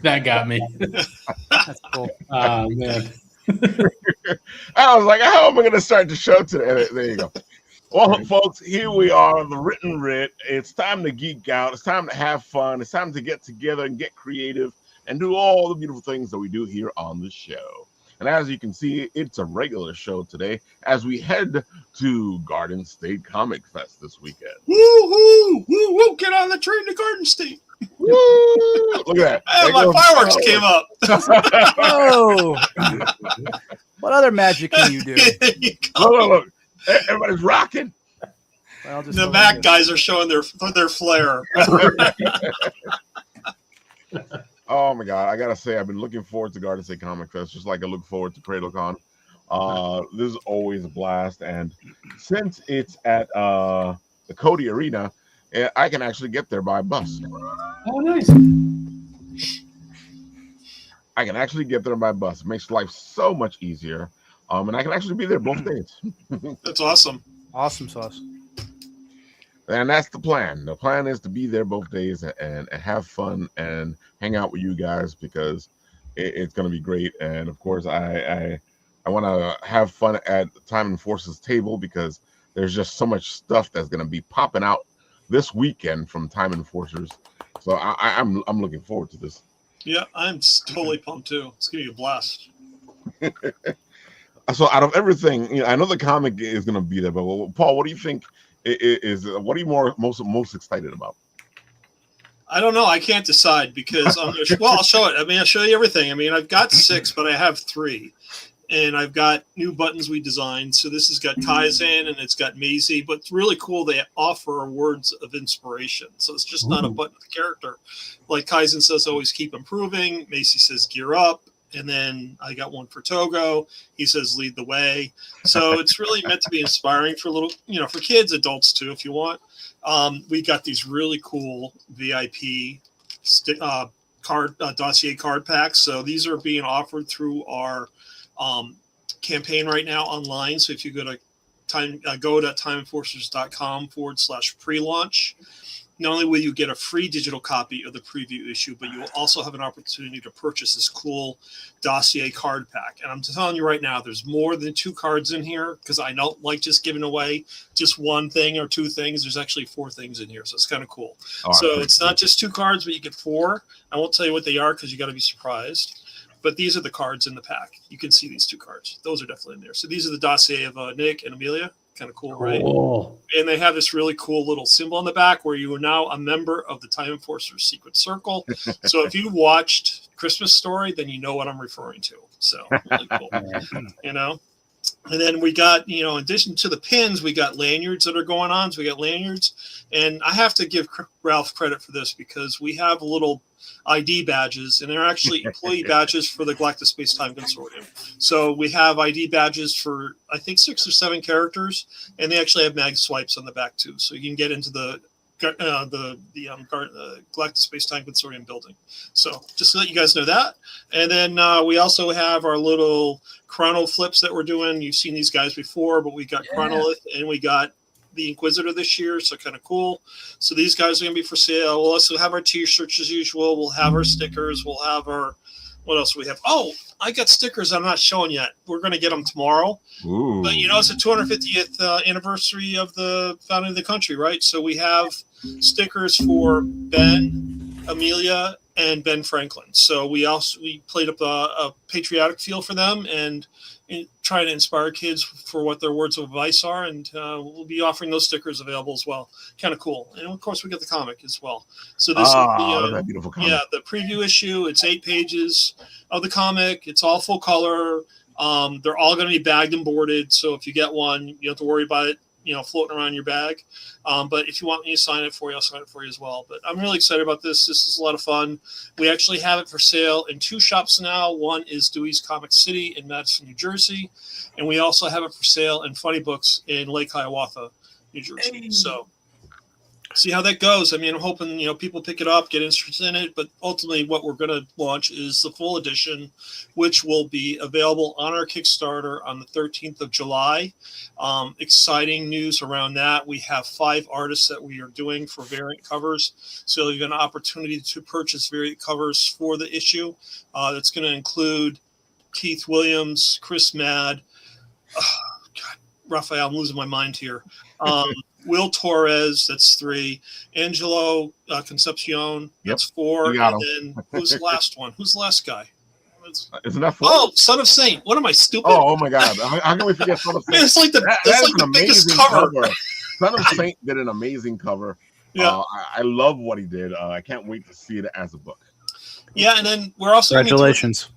That got me. That's cool. Oh, man. I was like, how am I going to start the show today? There you go. Well, folks, here we are, the Written Writ. It's time to geek out. It's time to have fun. It's time to get together and get creative and do all the beautiful things that we do here on the show. And as you can see, it's a regular show today as we head to Garden State Comic Fest this weekend. Woo-hoo! Woo-woo! Get on the train to Garden State. Woo! Look at that. Hey, my fireworks came up. Whoa! What other magic can you do? Look. Everybody's rocking. Well, just The Mac guys are showing their flair. Oh my God! I gotta say, I've been looking forward to Garden State Comic Fest, just like I look forward to CradleCon. This is always a blast, and since it's at the Cody Arena, I can actually get there by bus. Oh, nice. I can actually get there by bus. It makes life so much easier. And I can actually be there both days. That's awesome. Awesome sauce. And that's the plan. The plan is to be there both days and have fun and hang out with you guys because it's going to be great. And of course, I want to have fun at Time and Forces table because there's just so much stuff that's going to be popping out this weekend from Time and Forcers. So I'm looking forward to this. Yeah, I'm totally pumped too. It's going to be a blast. So out of everything, I know the comic is going to be there, but Paul, what do you think what are you most excited about? I don't know. I can't decide because I'll show it. I mean, I'll show you everything. I mean, I've got 6, but I have 3, and I've got new buttons we designed. So this has got Kaizen and it's got Maisie, but it's really cool. They offer words of inspiration. So it's just not a button of the character. Like Kaizen says, always keep improving. Maisie says, gear up. And then I got one for Togo. He says, lead the way. So it's really meant to be inspiring for for kids, adults too, if you want. We got these really cool VIP dossier card packs. So these are being offered through our campaign right now online. So if you go to timeforcers.com/pre-launch, not only will you get a free digital copy of the preview issue, but you will also have an opportunity to purchase this cool dossier card pack. And I'm telling you right now, there's more than 2 cards in here because I don't like just giving away just one thing or 2 things. There's actually 4 things in here. So it's kind of cool. So it's not just 2 cards, but you get 4. I won't tell you what they are because you got to be surprised. But these are the cards in the pack. You can see these 2 cards. Those are definitely in there. So these are the dossier of Nick and Amelia. Kind of cool, right? And they have this really cool little symbol on the back where you are now a member of the Time Enforcers Secret Circle. So if you watched Christmas Story, then you know what I'm referring to. So really cool, And then we got, in addition to the pins, we got lanyards that are going on. So we got lanyards, and I have to give Ralph credit for this because we have little ID badges, and they're actually employee badges for the Galactic Space Time Consortium. So we have ID badges for, I think, 6 or 7 characters, and they actually have mag swipes on the back too. So you can get into the Galactic Space Time Consortium building. So just to let you guys know that. And then we also have our little chrono flips that we're doing. You've seen these guys before, but we got Chronolith and we got the Inquisitor this year, so kind of cool. So these guys are going to be for sale. We'll also have our t-shirts as usual. We'll have our stickers. We'll have our, what else do we have? Oh, I got stickers I'm not showing yet. We're going to get them tomorrow. Ooh. But, it's the 250th anniversary of the founding of the country, right? So we have stickers for Ben, Amelia, and Ben Franklin. So we played up a patriotic feel for them and try to inspire kids for what their words of advice are, and we'll be offering those stickers available as well. Kind of cool. And of course we got the comic as well. So this is that beautiful comic. The preview issue. It's 8 pages of the comic. It's all full color. They're all going to be bagged and boarded, so if you get one, you don't have to worry about it floating around your bag. But if you want me to sign it for you, I'll sign it for you as well. But I'm really excited about this. This is a lot of fun. We actually have it for sale in 2 shops now. One is Dewey's Comic City in Madison, New Jersey. And we also have it for sale in Funny Books in Lake Hiawatha, New Jersey. So see how that goes. I mean, I'm hoping, people pick it up, get interested in it, but ultimately what we're going to launch is the full edition, which will be available on our Kickstarter on the 13th of July. Exciting news around that. We have 5 artists that we are doing for variant covers. So you have an opportunity to purchase variant covers for the issue. That's going to include Keith Williams, Chris Madd, God, Rafael, I'm losing my mind here. Will Torres, that's 3. Angelo Concepcion, that's 4. You got And him. then who's the last one? Who's the last guy? Isn't that 4? Oh, Son of Saint. What am I, stupid? Oh my God! How can we forget Son of Saint? Man, it's like That it's is like an the biggest amazing cover. Son of Saint did an amazing cover. Yeah. I love what he did. I can't wait to see it as a book. Yeah, and then we're also Congratulations.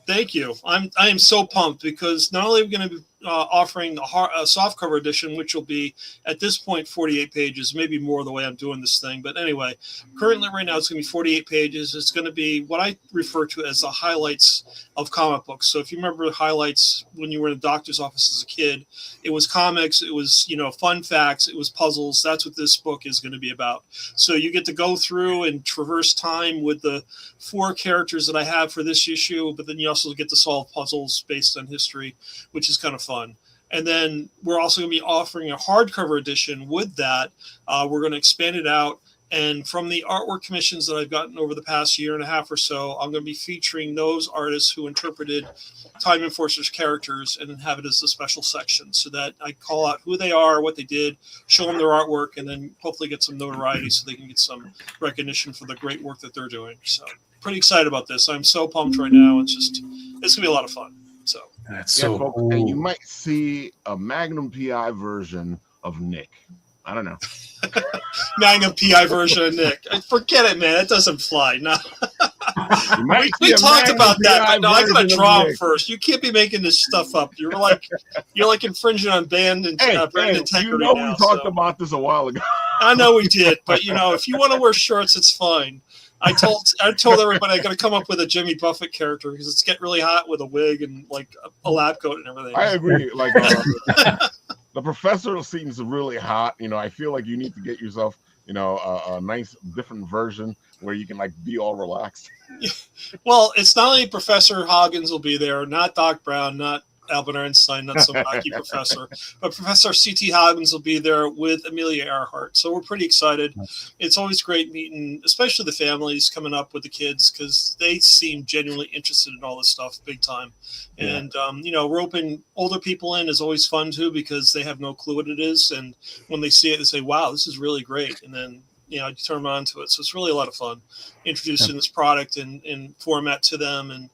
Thank you. I am so pumped because not only are we going to be offering a soft cover edition, which will be at this point 48 pages, maybe more the way I'm doing this thing. But anyway, currently right now it's going to be 48 pages. It's going to be what I refer to as the highlights of comic books. So if you remember the highlights when you were in a doctor's office as a kid, it was comics, it was fun facts, it was puzzles. That's what this book is going to be about. So you get to go through and traverse time with the 4 characters that I have for this issue, but then you also get to solve puzzles based on history, which is kind of fun. And then we're also going to be offering a hardcover edition with that. We're going to expand it out. And from the artwork commissions that I've gotten over the past year and a half or so, I'm going to be featuring those artists who interpreted Time Enforcer's characters and have it as a special section so that I call out who they are, what they did, show them their artwork, and then hopefully get some notoriety so they can get some recognition for the great work that they're doing. So pretty excited about this. I'm so pumped right now. It's going to be a lot of fun. So That's so folks, cool. and you might see a Magnum PI version of Nick. I don't know. Magnum PI version of Nick. Forget it, man. It doesn't fly. No. We talked about that, but no, I gotta draw him first. You can't be making this stuff up. You're like infringing on brand integrity. We talked about this a while ago. I know we did, but if you want to wear shorts, it's fine. I told everybody I got to come up with a Jimmy Buffett character because it's getting really hot with a wig and like a lab coat and everything. I agree. Like the professor seems really hot. I feel like you need to get yourself, a nice different version where you can like be all relaxed. Well, it's not only Professor Hoggins will be there, not Doc Brown, not Albert Einstein, not some wacky professor, but Professor C.T. Hoggins will be there with Amelia Earhart. So we're pretty excited. It's always great meeting, especially the families coming up with the kids because they seem genuinely interested in all this stuff big time. Yeah. And, roping older people in is always fun too because they have no clue what it is. And when they see it, they say, wow, this is really great. And then, you turn them on to it. So it's really a lot of fun introducing this product and format to them and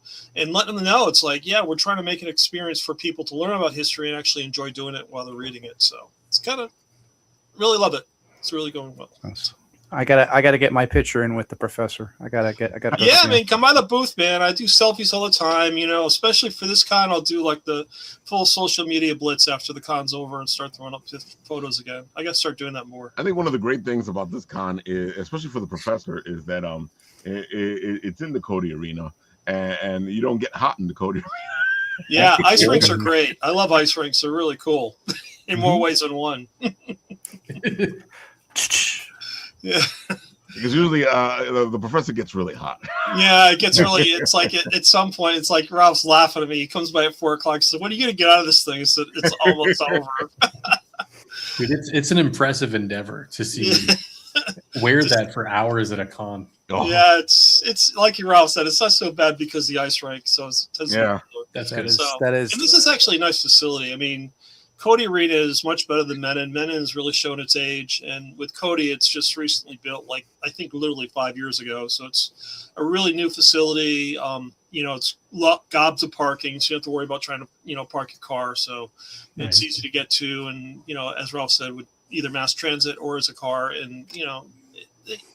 letting them know it's like, yeah, we're trying to make an experience for people to learn about history and actually enjoy doing it while they're reading it. So it's kind of really love it. It's really going well. I gotta get my picture in with the professor. I gotta. Yeah, man, come by the booth, man. I do selfies all the time. Especially for this con, I'll do like the full social media blitz after the con's over and start throwing up photos again. I got to start doing that more. I think one of the great things about this con is, especially for the professor, is that it's in the Cody Arena and you don't get hot in the Cody Arena. Yeah, ice rinks are great. I love ice rinks. They're really cool in more ways than one. Yeah, because usually the professor gets really hot. Yeah, it gets really. It's like at some point, it's like Ralph's laughing at me. He comes by at 4:00. He says, "When are you going to get out of this thing?" So it's almost over. Dude, it's an impressive endeavor to see wear that for hours at a con. Oh. Yeah, it's like Ralph said. It's not so bad because the ice rink. So that's that is. And this is actually a nice facility. I mean, Cody Arena is much better than Menin. Menin has really shown its age, and with Cody, it's just recently built, like I think literally 5 years ago. So it's a really new facility. It's gobs of parking, so you don't have to worry about trying to park your car. So it's easy to get to, and as Ralph said, with either mass transit or as a car, and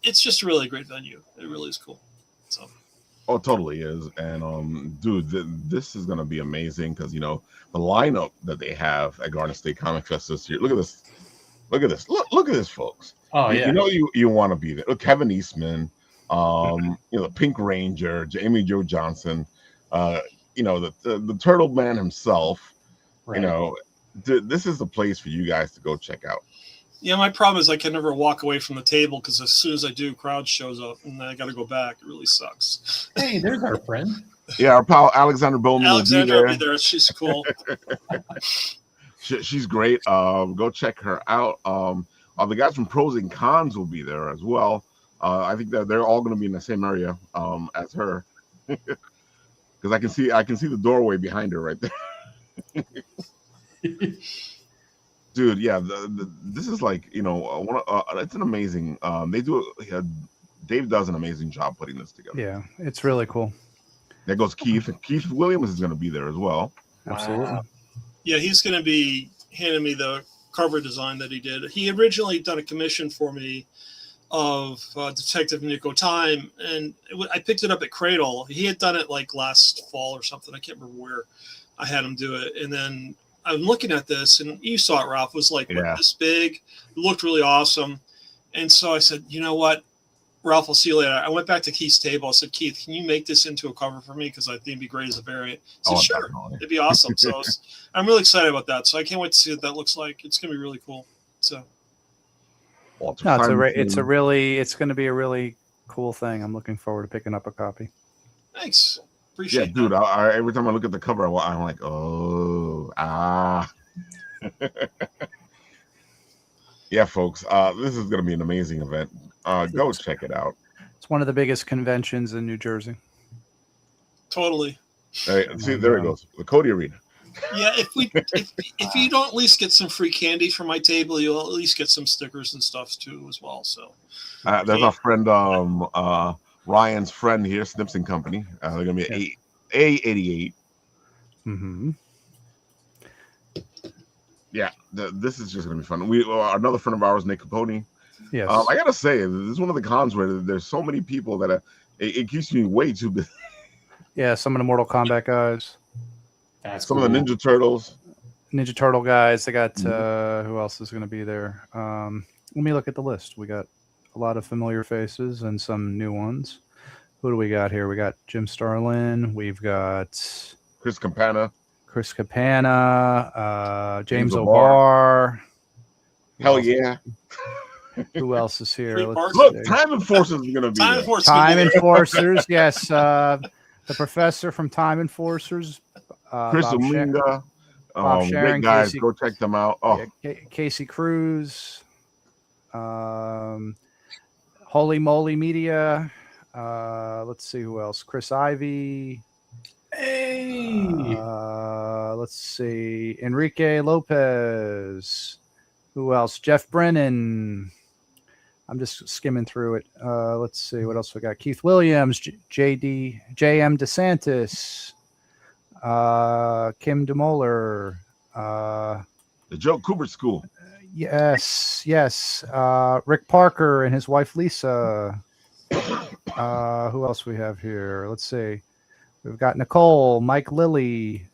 it's just a really great venue. It really is cool. So. Oh, it totally is. And dude, this is gonna be amazing because the lineup that they have at Garden State Comic Fest this year. Look at this. Look at this, folks. Oh yeah. You want to be there. Look, Kevin Eastman, the Pink Ranger, Jamie Joe Johnson, the Turtle Man himself. Right. This is the place for you guys to go check out. Yeah, my problem is I can never walk away from the table because as soon as I do, crowd shows up and then I got to go back. It really sucks. Hey, there's our friend. Yeah, our pal Alexander Bowman Alexandra will will be there. She's cool. She's great. Go check her out. The guys from Pros and Cons will be there as well. I think that they're all going to be in the same area as her, because I can see the doorway behind her right there. Dude, yeah, this is like, you know, it's an amazing. Dave does an amazing job putting this together. Yeah, it's really cool. There goes Keith. Keith Williams is going to be there as well. Absolutely. Wow. Yeah, he's going to be handing me the cover design that he did. He originally done a commission for me of Detective Nico Time, and I picked it up at Cradle. He had done it like last fall or something. I can't remember where I had him do it. And then I'm looking at this, and you saw it, Ralph. It was like this big. It looked really awesome. And so I said, you know what, Ralph, I'll see you later. I went back to Keith's table. I said, Keith, can you make this into a cover for me? Because I think it'd be great as a variant. He said, sure. Definitely. It'd be awesome. So I'm really excited about that. So I can't wait to see what that looks like. It's going to be really cool. So. No, it's going to be a really cool thing. I'm looking forward to picking up a copy. Thanks. Appreciate dude. Every time I look at the cover, I'm like, yeah, folks. This is going to be an amazing event. Go check it out. It's one of the biggest conventions in New Jersey. Totally. Hey, see, there it goes. The Cody Arena. Yeah, if you don't at least get some free candy from my table, you'll at least get some stickers and stuff too as well. So there's our friend Ryan's friend here, Snips and Company. They're gonna be at A88. Mm-hmm. Yeah, this is just gonna be fun. Another friend of ours, Nick Capone. Yes. I gotta say, this is one of the cons where there's so many people that it keeps me way too busy. Yeah, some of the Mortal Kombat guys. Some of the Ninja Turtle guys. They got who else is going to be there? Let me look at the list. We got a lot of familiar faces and some new ones. Who do we got here? We got Jim Starlin. We've got Chris Campana, James O'Barr. Hell yeah. Who else is here? Look, Time Enforcers is going to be there. Time Enforcers, yes. The professor from Time Enforcers. Chris Ominga. Great guys. Casey, go check them out. Casey Cruz. Holy Moly Media. Let's see who else. Chris Ivy. Hey. Let's see. Enrique Lopez. Who else? Jeff Brennan. I'm just skimming through it. Let's see what else we got. Keith Williams, JM DeSantis, Kim DeMoller, the Joe Kubert School. Yes. Rick Parker and his wife Lisa. Who else we have here? Let's see. We've got Nicole, Mike Lilly.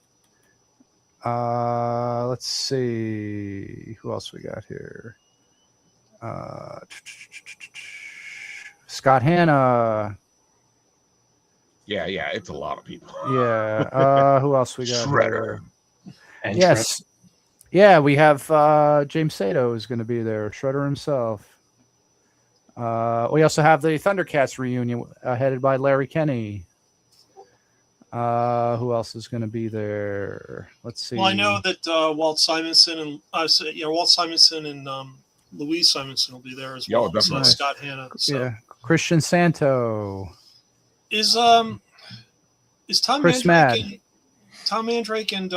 Let's see who else we got here. Scott Hanna. Yeah, it's a lot of people. Yeah. Who else we got? Shredder. Yes. Yeah, we have James Sato is going to be there. Shredder himself. We also have the Thundercats reunion headed by Larry Kenney. Who else is going to be there? Let's see. Well, I know that Walt Simonson and Louise Simonson will be there as well. Definitely. So Scott Hanna. So. Yeah, Christian Santo. Is Tom Chris Mandrake and Tom Mandrake and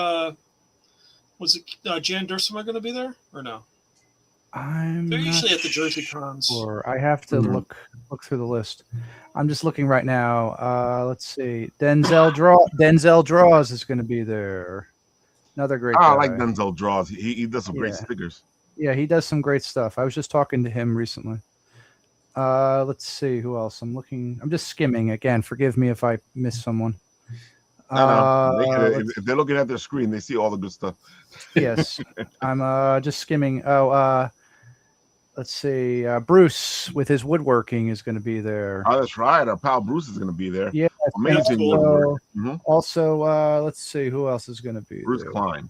was it Jan Dursema going to be there or no? They're usually at the Jersey Cons. Sure. I have to look through the list. I'm just looking right now. Let's see. Denzel Draws is going to be there. Another great guy. I like Denzel Draws. He does some great stickers. Yeah, he does some great stuff. I was just talking to him recently. Let's see who else. I'm just skimming again. Forgive me if I miss someone. If they're looking at their screen, they see all the good stuff. Yes, I'm just skimming. Let's see. Bruce with his woodworking is going to be there. Oh, that's right. Our pal Bruce is going to be there. Yeah, amazing woodwork. Also, let's see who else is going to be. Bruce there. Klein.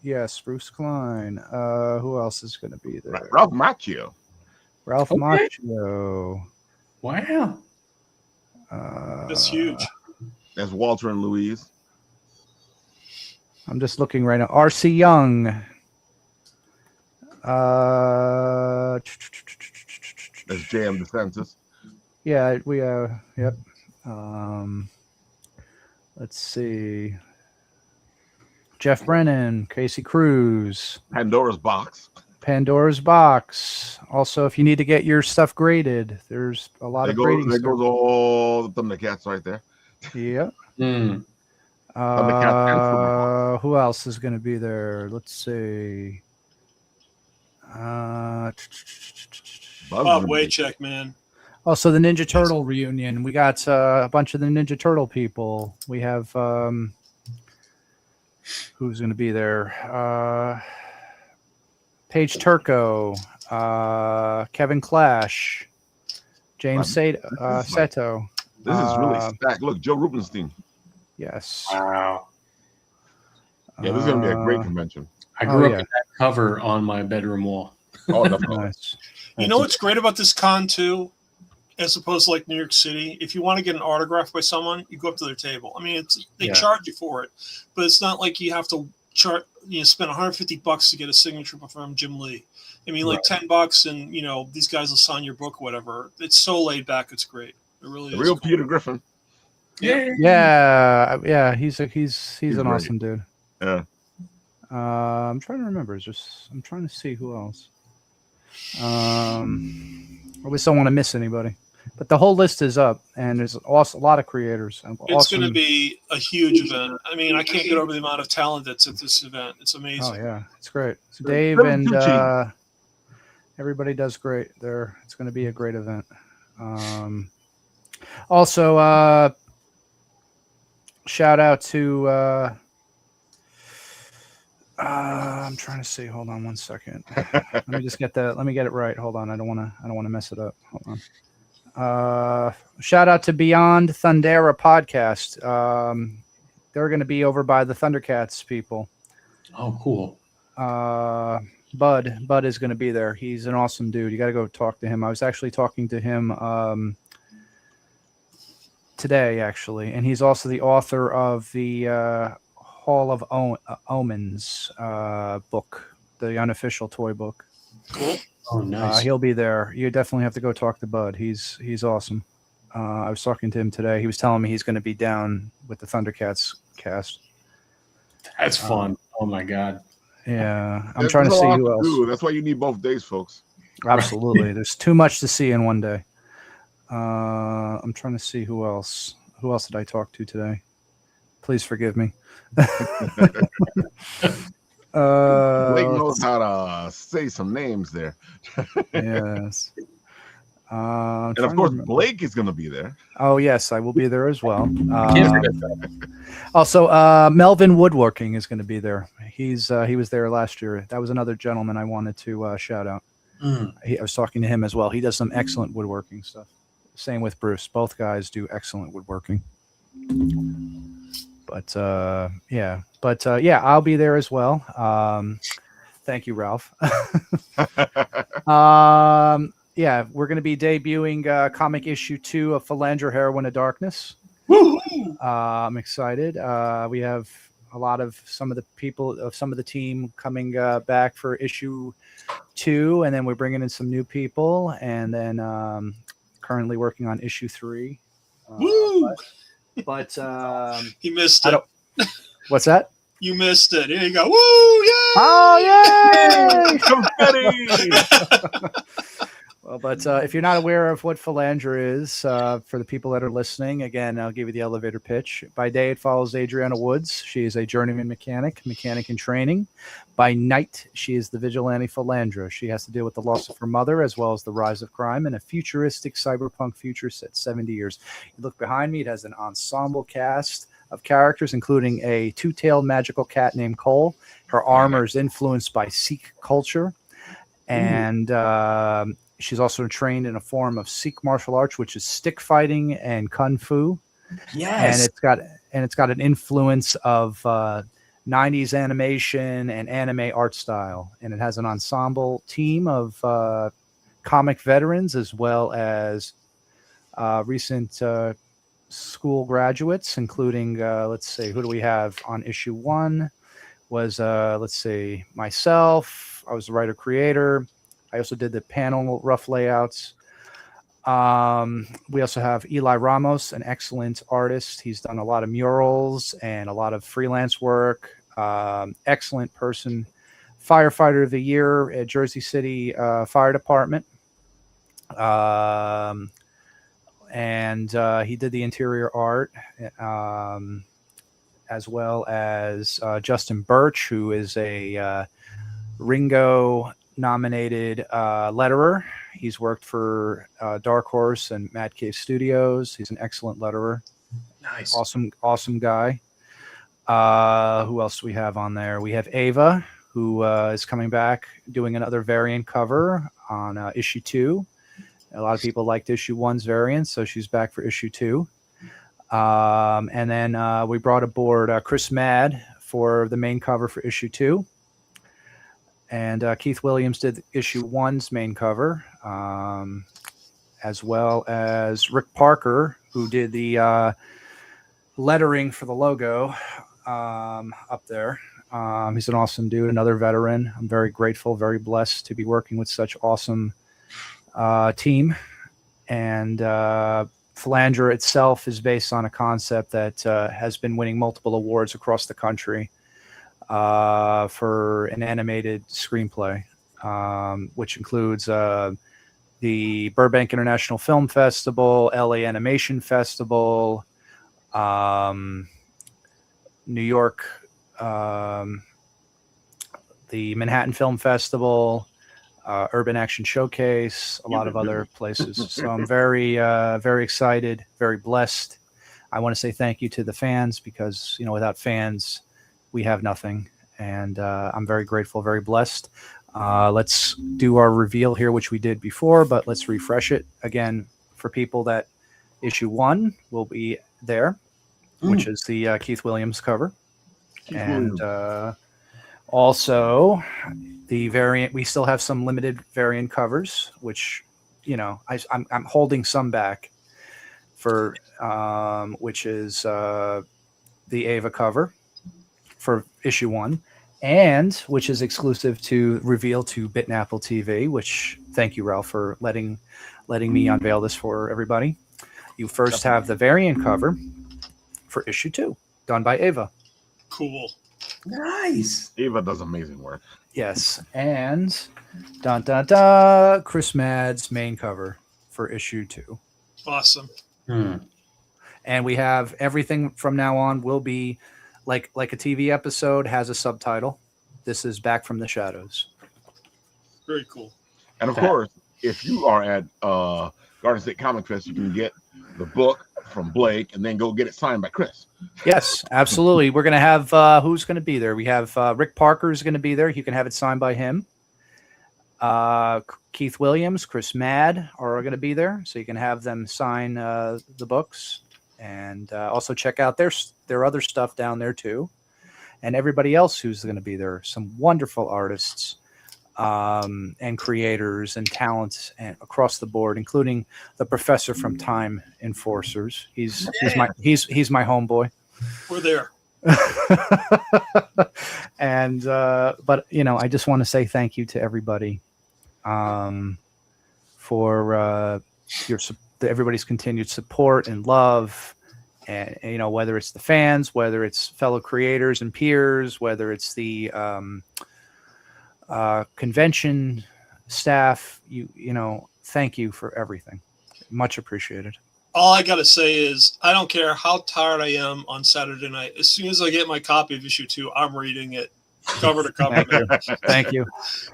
Yes, Bruce Klein. Who else is going to be there? Ralph Macchio. Ralph Okay. Macchio. Wow. That's huge. That's Walter and Louise. I'm just looking right now. R.C. Young. That's J.M. DeSantis. Yeah, we yep. Let's see. Jeff Brennan, Casey Cruz, Pandora's Box. Pandora's Box. Also, if you need to get your stuff graded, there's a lot of grading There stuff. goes all the Thundercats right there. Yep. Mm. Who else is going to be there? Let's see. Bob Waycheck, man. Also, the Ninja Turtle reunion. We got a bunch of the Ninja Turtle people. We have who's going to be there? Paige Turco, Kevin Clash, James Seto. This is really stacked. Look, Joe Rubenstein. Yes. Wow. Yeah, this is going to be a great convention. I grew up with that cover on my bedroom wall. Oh, definitely. Nice. You know what's great about this con too, as opposed to like New York City? If you want to get an autograph by someone, you go up to their table. I mean, they charge you for it, but it's not like you have to spend $150 to get a signature from Jim Lee. I mean, like $10, and these guys will sign your book, whatever. It's so laid back. It's great. It really is. Real cool. Peter Griffin. Yeah. He's an awesome dude. Yeah. I'm trying to remember. I'm trying to see who else. At least I don't want to miss anybody. But the whole list is up, and there's also a lot of creators. It's going to be a huge event. I mean, I can't get over the amount of talent that's at this event. It's amazing. Oh yeah, it's great. So Dave and everybody does great there. It's going to be a great event. Also, shout out to. I'm trying to see. Hold on one second. Let me just get that. Let me get it right. Hold on. I don't want to mess it up. Hold on. Shout out to Beyond Thundera podcast. They're going to be over by the Thundercats people. Oh, cool. Bud is going to be there. He's an awesome dude. You got to go talk to him. I was actually talking to him today, actually, and he's also the author of the Hall of Omens book, the unofficial toy book. Cool. Oh, nice. He'll be there. You definitely have to go talk to Bud. He's awesome. I was talking to him today. He was telling me he's going to be down with the Thundercats cast. That's fun. Oh my god. Yeah, I'm trying to see who else. That's why you need both days, folks. Absolutely. There's too much to see in one day. I'm trying to see who else. Who else did I talk to today? Please forgive me. Blake knows how to say some names there. Yes. And of course, Blake is going to be there. Oh yes, I will be there as well. Also, Melvin Woodworking is going to be there. He was there last year. That was another gentleman I wanted to shout out. I was talking to him as well. He does some excellent woodworking stuff. Same with Bruce. Both guys do excellent woodworking. But I'll be there as well. Thank you, Ralph. We're going to be debuting comic issue 2 of Philandra Heroine of Darkness. I'm excited. We have a lot of some of the team coming back for issue 2, and then we're bringing in some new people, and then currently working on issue 3. But you missed it. What's that? You missed it. Here you go. Woo! Yay! Oh, yay! Confetti! Well, but if you're not aware of what Philandra is, for the people that are listening, again, I'll give you the elevator pitch. By day, it follows Adriana Woods. She is a journeyman mechanic in training. By night, she is the vigilante Philandra. She has to deal with the loss of her mother, as well as the rise of crime in a futuristic cyberpunk future set 70 years. You look behind me, it has an ensemble cast of characters, including a two-tailed magical cat named Cole. Her armor is influenced by Sikh culture, and she's also trained in a form of Sikh martial arts, which is stick fighting and kung fu. Yes, and it's got an influence of 90s animation and anime art style. And it has an ensemble team of comic veterans as well as recent school graduates, including, let's see, who do we have on issue 1? Was, let's see, myself. I was the writer creator. I also did the panel rough layouts. We also have Eli Ramos, an excellent artist. He's done a lot of murals and a lot of freelance work. Excellent person. Firefighter of the Year at Jersey City Fire Department. And he did the interior art, as well as Justin Birch, who is a Ringo nominated letterer. He's worked for Dark Horse and Mad Cave Studios. He's an excellent letterer. Nice. Awesome guy. Who else do we have on there? We have Ava, who is coming back doing another variant cover on issue 2. A lot of people liked issue 1's variant, so she's back for issue 2. And then we brought aboard Chris Mad for the main cover for issue 2. And Keith Williams did issue 1's main cover, as well as Rick Parker, who did the lettering for the logo up there. He's an awesome dude, another veteran. I'm very grateful, very blessed to be working with such awesome team. And Philandra itself is based on a concept that has been winning multiple awards across the country for an animated screenplay, which includes the Burbank International Film Festival, LA Animation Festival, New York, the Manhattan Film Festival, Urban Action Showcase, a lot of other places. So I'm very, very excited, very blessed. I want to say thank you to the fans because, without fans, we have nothing. And I'm very grateful, very blessed. Let's do our reveal here, which we did before, but let's refresh it again for people that issue 1 will be there, which is the Keith Williams cover. And also the variant, we still have some limited variant covers, which, I'm holding some back for, which is the Ava cover for issue 1, and which is exclusive to reveal to Bitnapple TV, which thank you, Ralph, for letting me unveil this for everybody. You first have the variant cover for issue 2, done by Ava. Cool. Nice. Ava does amazing work. Yes. And Chris Mad's main cover for issue 2. Awesome. And we have everything from now on will be like a TV episode has a subtitle. This is Back from the Shadows. Very cool. And of course, if you are at Garden State Comic Fest, you can get the book from Blake and then go get it signed by Chris. Yes, absolutely. We're going to have who's going to be there? We have Rick Parker is going to be there. You can have it signed by him. Keith Williams, Chris Mad are going to be there, so you can have them sign the books. And also check out their other stuff down there too, and everybody else who's going to be there. Some wonderful artists and creators and talents and across the board, including the professor from Time Enforcers. He's my homeboy. We're there. And but I just want to say thank you to everybody for everybody's continued support and love, and whether it's the fans, whether it's fellow creators and peers, whether it's the convention staff, thank you for everything. Much appreciated. All I got to say is I don't care how tired I am on Saturday night. As soon as I get my copy of issue 2, I'm reading it cover to cover. Thank you.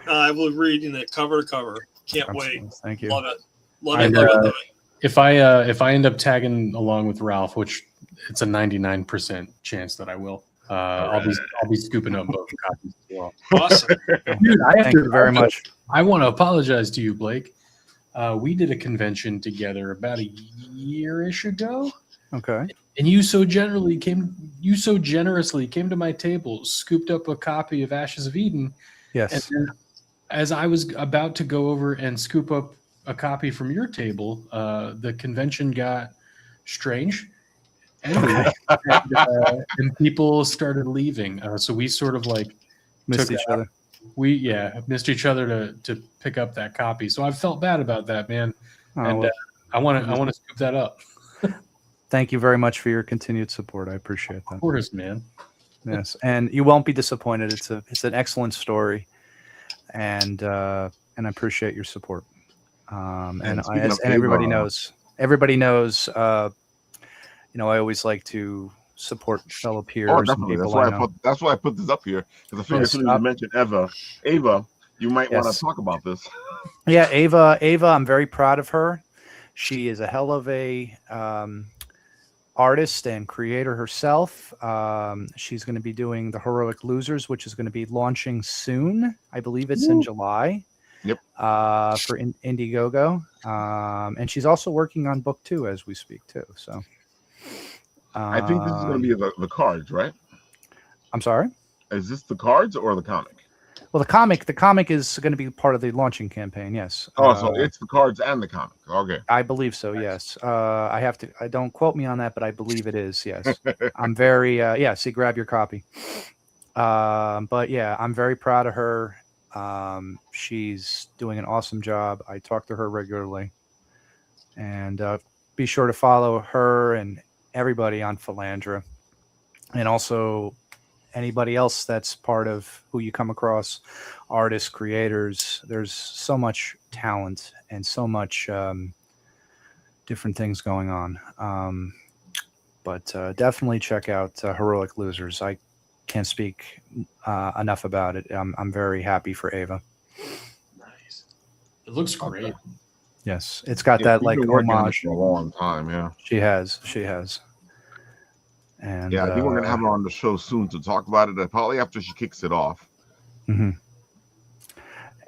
I will be reading it cover to cover. Can't Absolutely. wait. Thank you. Love it. Love it. If I end up tagging along with Ralph, which it's a 99% chance that I will, I'll be scooping up both copies as well. Awesome. Dude, Thank you very much. I want to apologize to you, Blake. We did a convention together about a year-ish ago. Okay. And you so generally came you so generously came to my table, scooped up a copy of Ashes of Eden, Yes. and then as I was about to go over and scoop up a copy from your table, the convention got strange and weird, and people started leaving. So we sort of like Missed took each other. We missed each other to pick up that copy. So I felt bad about that, man. Oh, And well, I want to scoop that up. thank you very much for your continued support. I appreciate that. Of course, man. Yes, and you won't be disappointed. It's an excellent story, and I appreciate your support. And speaking of everybody Ava, knows. I always like to support fellow peers. Oh, and definitely. people That's why I put this up here, because I figured Yes, as soon as you mentioned Ava, you might want Yes. to talk about this. Yeah, Ava, I'm very proud of her. She is a hell of a artist and creator herself. She's going to be doing the Heroic Losers, which is going to be launching soon. I believe it's in July. Yep. For Indiegogo. And she's also working on book 2 as we speak too. So I think this is going to be the cards, right? I'm sorry. Is this the cards or the comic? Well, the comic is going to be part of the launching campaign. Yes. Oh, so it's the cards and the comic. Okay. I believe so. Yes. I don't quote me on that, but I believe it is. Yes. I'm very, see, grab your copy. But yeah, I'm very proud of her. She's doing an awesome job. I talk to her regularly, and be sure to follow her and everybody on Philandra, and also anybody else that's part of who you come across, artists, creators. There's so much talent and so much different things going on. But definitely check out Heroic Losers. I can't speak enough about it. I'm very happy for Ava. Nice. It looks great. Yes, it's got that like homage for a long time. Yeah, she has. And yeah, I think we're gonna have her on the show soon to talk about it. Probably after she kicks it off. Mm-hmm.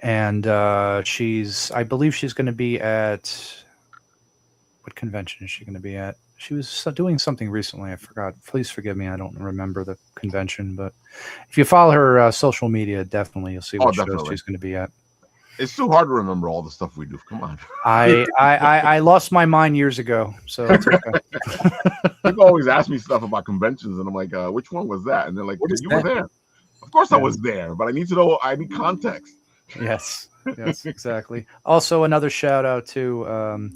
And I believe she's going to be at, what convention is she going to be at? She was doing something recently. I forgot. Please forgive me. I don't remember the convention, but if you follow her social media, definitely you'll see what shows she's going to be at. It's too hard to remember all the stuff we do. Come on. I lost my mind years ago, so it's okay. People always ask me stuff about conventions, and I'm like, which one was that? And they're like, you were there. Of course I was there, but I need to know. I need context. Yes, exactly. Also, another shout out to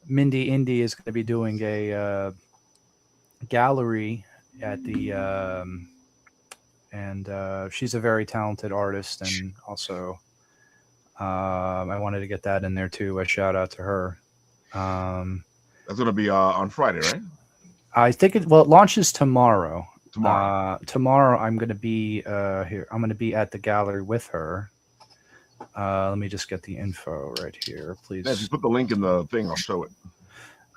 Mindy Indy is going to be doing a gallery at the and she's a very talented artist, and also I wanted to get that in there too. A shout out to her. That's going to be on Friday, right? I think it launches tomorrow. Tomorrow I'm going to be here. I'm going to be at the gallery with her. Let me just get the info right here, please. Yeah, if you put the link in the thing, I'll show it.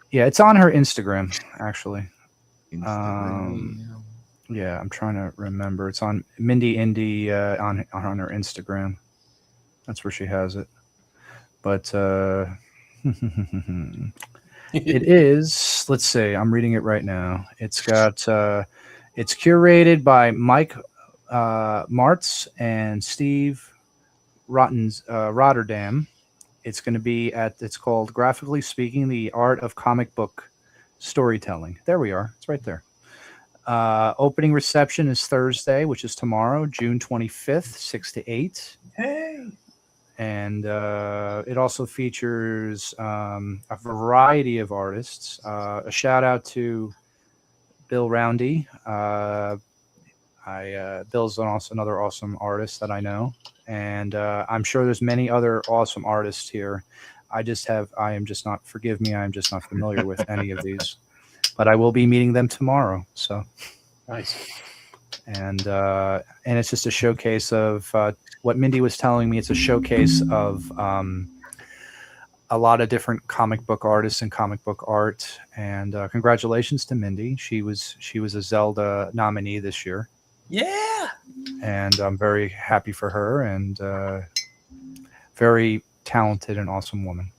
Yeah, it's on her Instagram, actually. Instagram. Yeah, I'm trying to remember. It's on Mindy Indy on her Instagram. That's where she has it. But it is. Let's see. I'm reading it right now. It's got. It's curated by Mike Martz and Steve Rotterdam. It's going to be it's called Graphically Speaking, the Art of Comic Book Storytelling. There we are. It's right there. Opening reception is Thursday, which is tomorrow, June 25th, 6 to 8. Hey. And it also features a variety of artists. A shout out to Bill Roundy. Bill's another awesome artist that I know, and I'm sure there's many other awesome artists here. Forgive me, I'm just not familiar with any of these, but I will be meeting them tomorrow. So nice. And it's just a showcase of what Mindy was telling me. It's a showcase of a lot of different comic book artists and comic book art. And congratulations to Mindy. She was a Zelda nominee this year. Yeah. And I'm very happy for her, and very talented and awesome woman.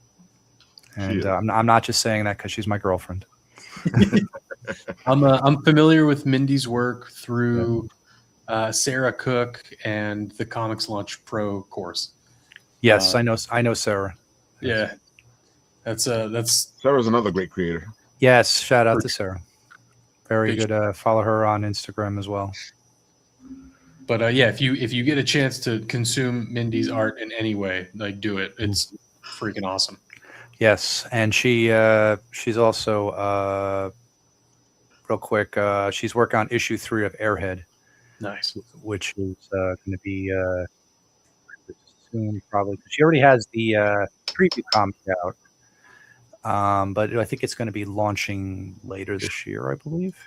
And I'm not just saying that because she's my girlfriend. I'm familiar with Mindy's work through Sarah Cook and the Comics Launch Pro course. Yes, I know Sarah. Yeah, that's Sarah's another great creator. Yes, shout out to Sarah. Very Good good. Follow her on Instagram as well. But yeah, if you get a chance to consume Mindy's art in any way, like do it. It's freaking awesome. Yes, and she's also real quick. She's working on issue 3 of Airhead, Nice. which is going to be soon, probably. She already has the preview comic out, but I think it's going to be launching later this year, I believe,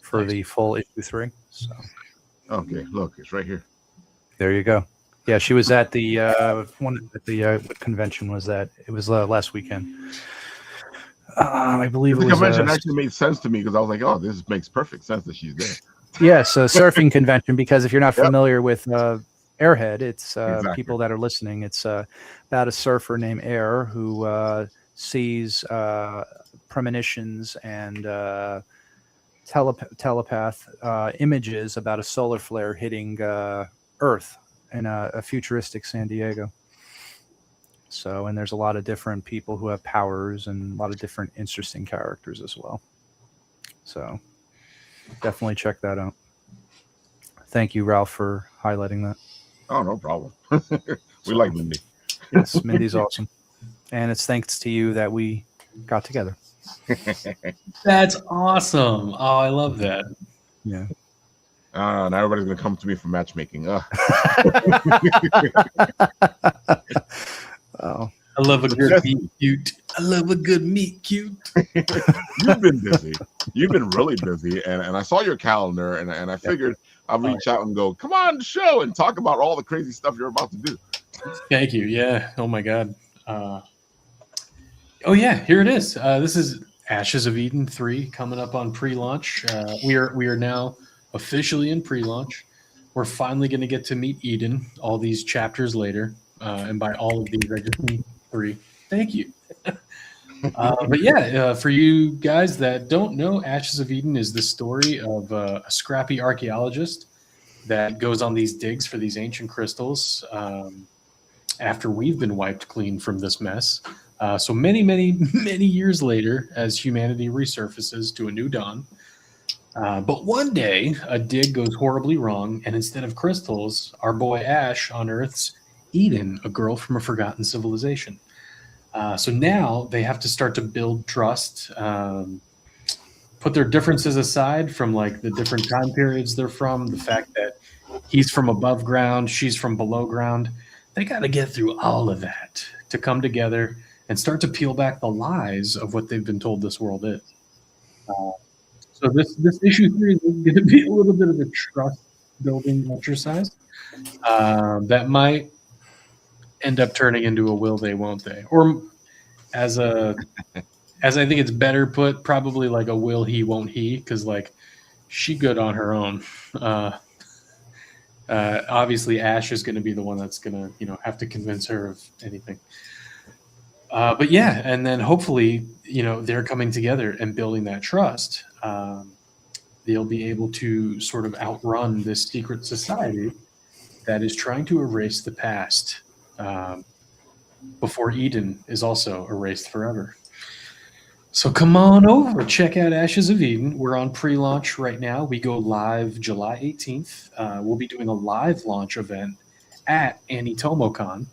for the full issue 3. So Okay, look, it's right here. there you go. Yeah, she was at the what convention was that? It was last weekend. I believe The it was convention actually made sense to me because I was like, oh, this makes perfect sense that she's there. Yes, a surfing convention, because if you're not Yep. familiar with Airhead, it's Exactly. people that are listening. It's about a surfer named Air who sees premonitions and telepath images about a solar flare hitting Earth in a futuristic San Diego. So, and there's a lot of different people who have powers and a lot of different interesting characters as well. So definitely check that out. Thank you, Ralph, for highlighting that. Oh, no problem. We like Mindy. Yes, Mindy's awesome. And it's thanks to you that we got together. That's awesome. Oh, I love that. Yeah. Now everybody's gonna come to me for matchmaking. Oh. I love a good meet cute. I love a good meet cute. You've been busy. You've been really busy, and I saw your calendar, and I figured I'll reach out and go, come on the show and talk about all the crazy stuff you're about to do. Thank you. Yeah. Oh my God. Oh yeah, here it is. This is Ashes of Eden 3 coming up on pre-launch. We are now officially in pre-launch. We're finally going to get to meet Eden all these chapters later. And by all of these, I just mean 3. Thank you. But yeah, for you guys that don't know, Ashes of Eden is the story of a scrappy archaeologist that goes on these digs for these ancient crystals after we've been wiped clean from this mess. So many years later, as humanity resurfaces to a new dawn. But one day, a dig goes horribly wrong, and instead of crystals, our boy Ash unearths Eden, a girl from a forgotten civilization. So now they have to start to build trust, put their differences aside from like the different time periods they're from, the fact that he's from above ground, she's from below ground. They got to get through all of that to come together and start to peel back the lies of what they've been told this world is. So this issue 3 is going to be a little bit of a trust building exercise that might end up turning into a will they, won't they, or as I think it's better put, probably like a will he, won't he, because like she good on her own. Obviously, Ash is going to be the one that's going to have to convince her of anything. But yeah, and then hopefully they're coming together and building that trust. They'll be able to sort of outrun this secret society that is trying to erase the past. Before Eden is also erased forever. So come on over, check out Ashes of Eden. We're on pre-launch right now. We go live July 18th. We'll be doing a live launch event at AniTomoCon.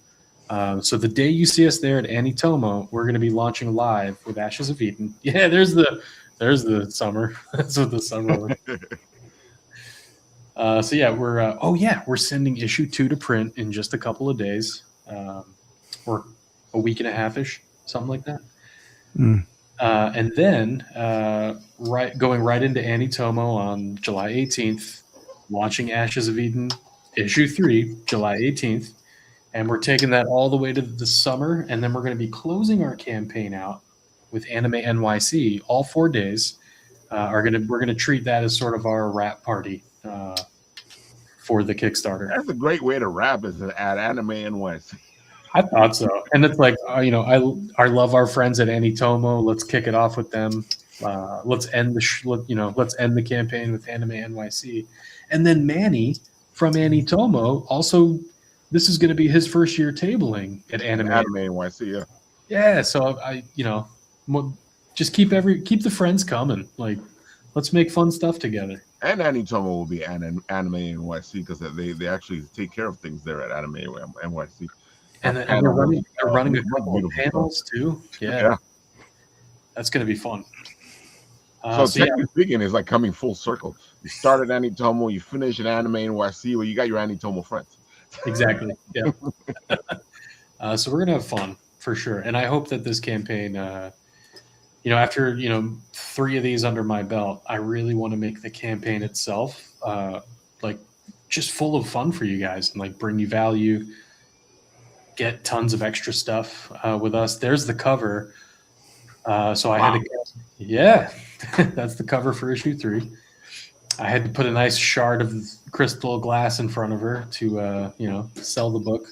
So the day you see us there at AniTomo, we're going to be launching live with Ashes of Eden. Yeah, there's the summer. That's what the summer was. So yeah, we're sending issue 2 to print in just a couple of days. Or a week and a half-ish, something like that. And then going right into AniTomo on July 18th, launching Ashes of Eden issue 3, July 18th. And we're taking that all the way to the summer, and then we're going to be closing our campaign out with Anime NYC. All 4 days we're going to treat that as sort of our wrap party for the Kickstarter. That's a great way to wrap, is at Anime NYC. I thought so. And it's like, I love our friends at AniTomo. Let's kick it off with them. let's end the campaign with Anime NYC, and then Manny from Anitomo also. This is going to be his first year tabling at Anime NYC. Yeah. Yeah, so just keep the friends coming. Like, let's make fun stuff together. And Anitomo will be Anime NYC because they actually take care of things there at Anime NYC. And they're running a couple of panels too. Yeah. That's going to be fun. So technically speaking, it's like coming full circle. You start at Anitomo, you finish at Anime NYC, where you got your Anitomo friends. Exactly. Yeah. So we're going to have fun for sure. And I hope that this campaign, after, 3 of these under my belt, I really want to make the campaign itself, just full of fun for you guys and bring you value, get tons of extra stuff with us. There's the cover. So I had to, that's the cover for issue 3. I had to put a nice shard of crystal glass in front of her to, sell the book.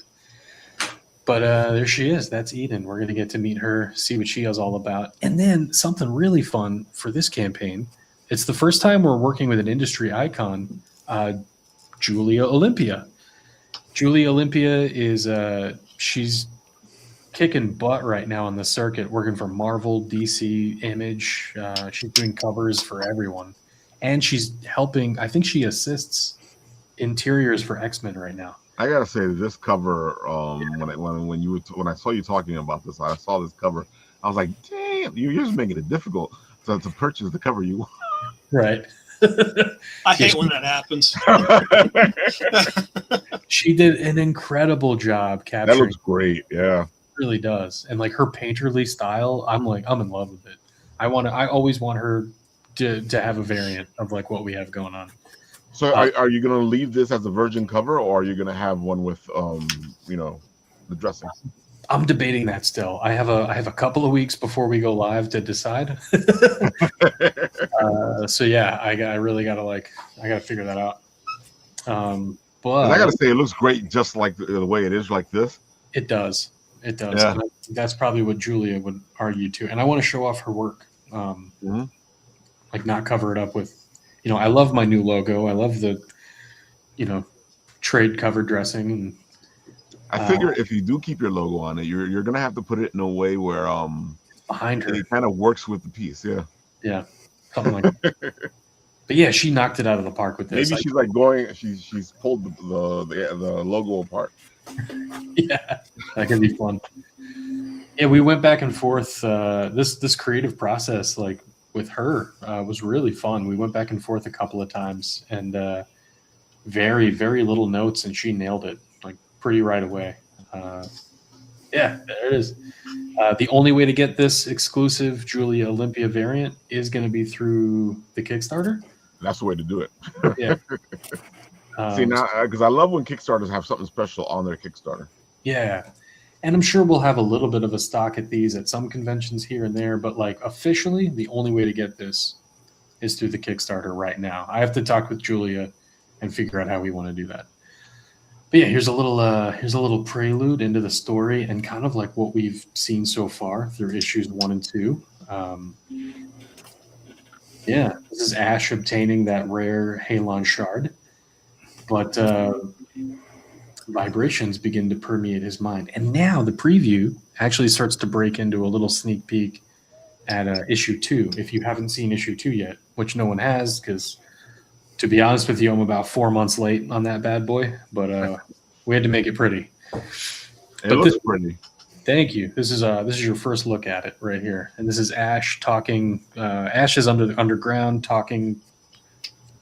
But there she is. That's Eden. We're going to get to meet her, see what she is all about. And then something really fun for this campaign. It's the first time we're working with an industry icon, Julia Olympia. Julia Olympia is she's kicking butt right now on the circuit, working for Marvel, DC, Image. She's doing covers for everyone. And she's helping, I think she assists interiors for X-Men right now. I gotta say, this cover, when I saw you talking about this, I saw this cover. I was like, damn, you're just making it difficult to purchase the cover you want. Right. I hate when that happens. She did an incredible job capturing. That looks great. Yeah. It really does. And her painterly style, I'm in love with it. I always want her to have a variant of what we have going on. So are you going to leave this as a virgin cover, or are you going to have one with the dressing? I'm debating that still. I have a couple of weeks before we go live to decide. So yeah, I really gotta I gotta figure that out. But I gotta say, it looks great just like the way it is like this. It does. Yeah. And that's probably what Julia would argue too. And I want to show off her work. Not cover it up with, I love my new logo. I love the, trade cover dressing. And I figure if you do keep your logo on it, you're gonna have to put it in a way where behind her it kind of works with the piece. Yeah, something like that. But yeah, she knocked it out of the park with this. Maybe she's pulled the logo apart. Yeah, that could be fun. Yeah, we went back and forth. This creative process, with her, was really fun. We went back and forth a couple of times, and very, very little notes, and she nailed it pretty right away. Yeah, there it is. The only way to get this exclusive Julia Olympia variant is going to be through the Kickstarter. That's the way to do it. Yeah. See, now, because I love when Kickstarters have something special on their Kickstarter. Yeah. And I'm sure we'll have a little bit of a stock at these at some conventions here and there, but officially, the only way to get this is through the Kickstarter right now. I have to talk with Julia and figure out how we want to do that. But yeah, here's a little prelude into the story and kind of what we've seen so far through issues 1 and 2. Yeah, this is Ash obtaining that rare Halon shard, but vibrations begin to permeate his mind. And now the preview actually starts to break into a little sneak peek at issue 2. If you haven't seen issue 2 yet, which no one has, because to be honest with you, I'm about 4 months late on that bad boy, but we had to make it pretty. It looks pretty. Thank you. This is your first look at it right here, and this is Ash talking. Ash is underground talking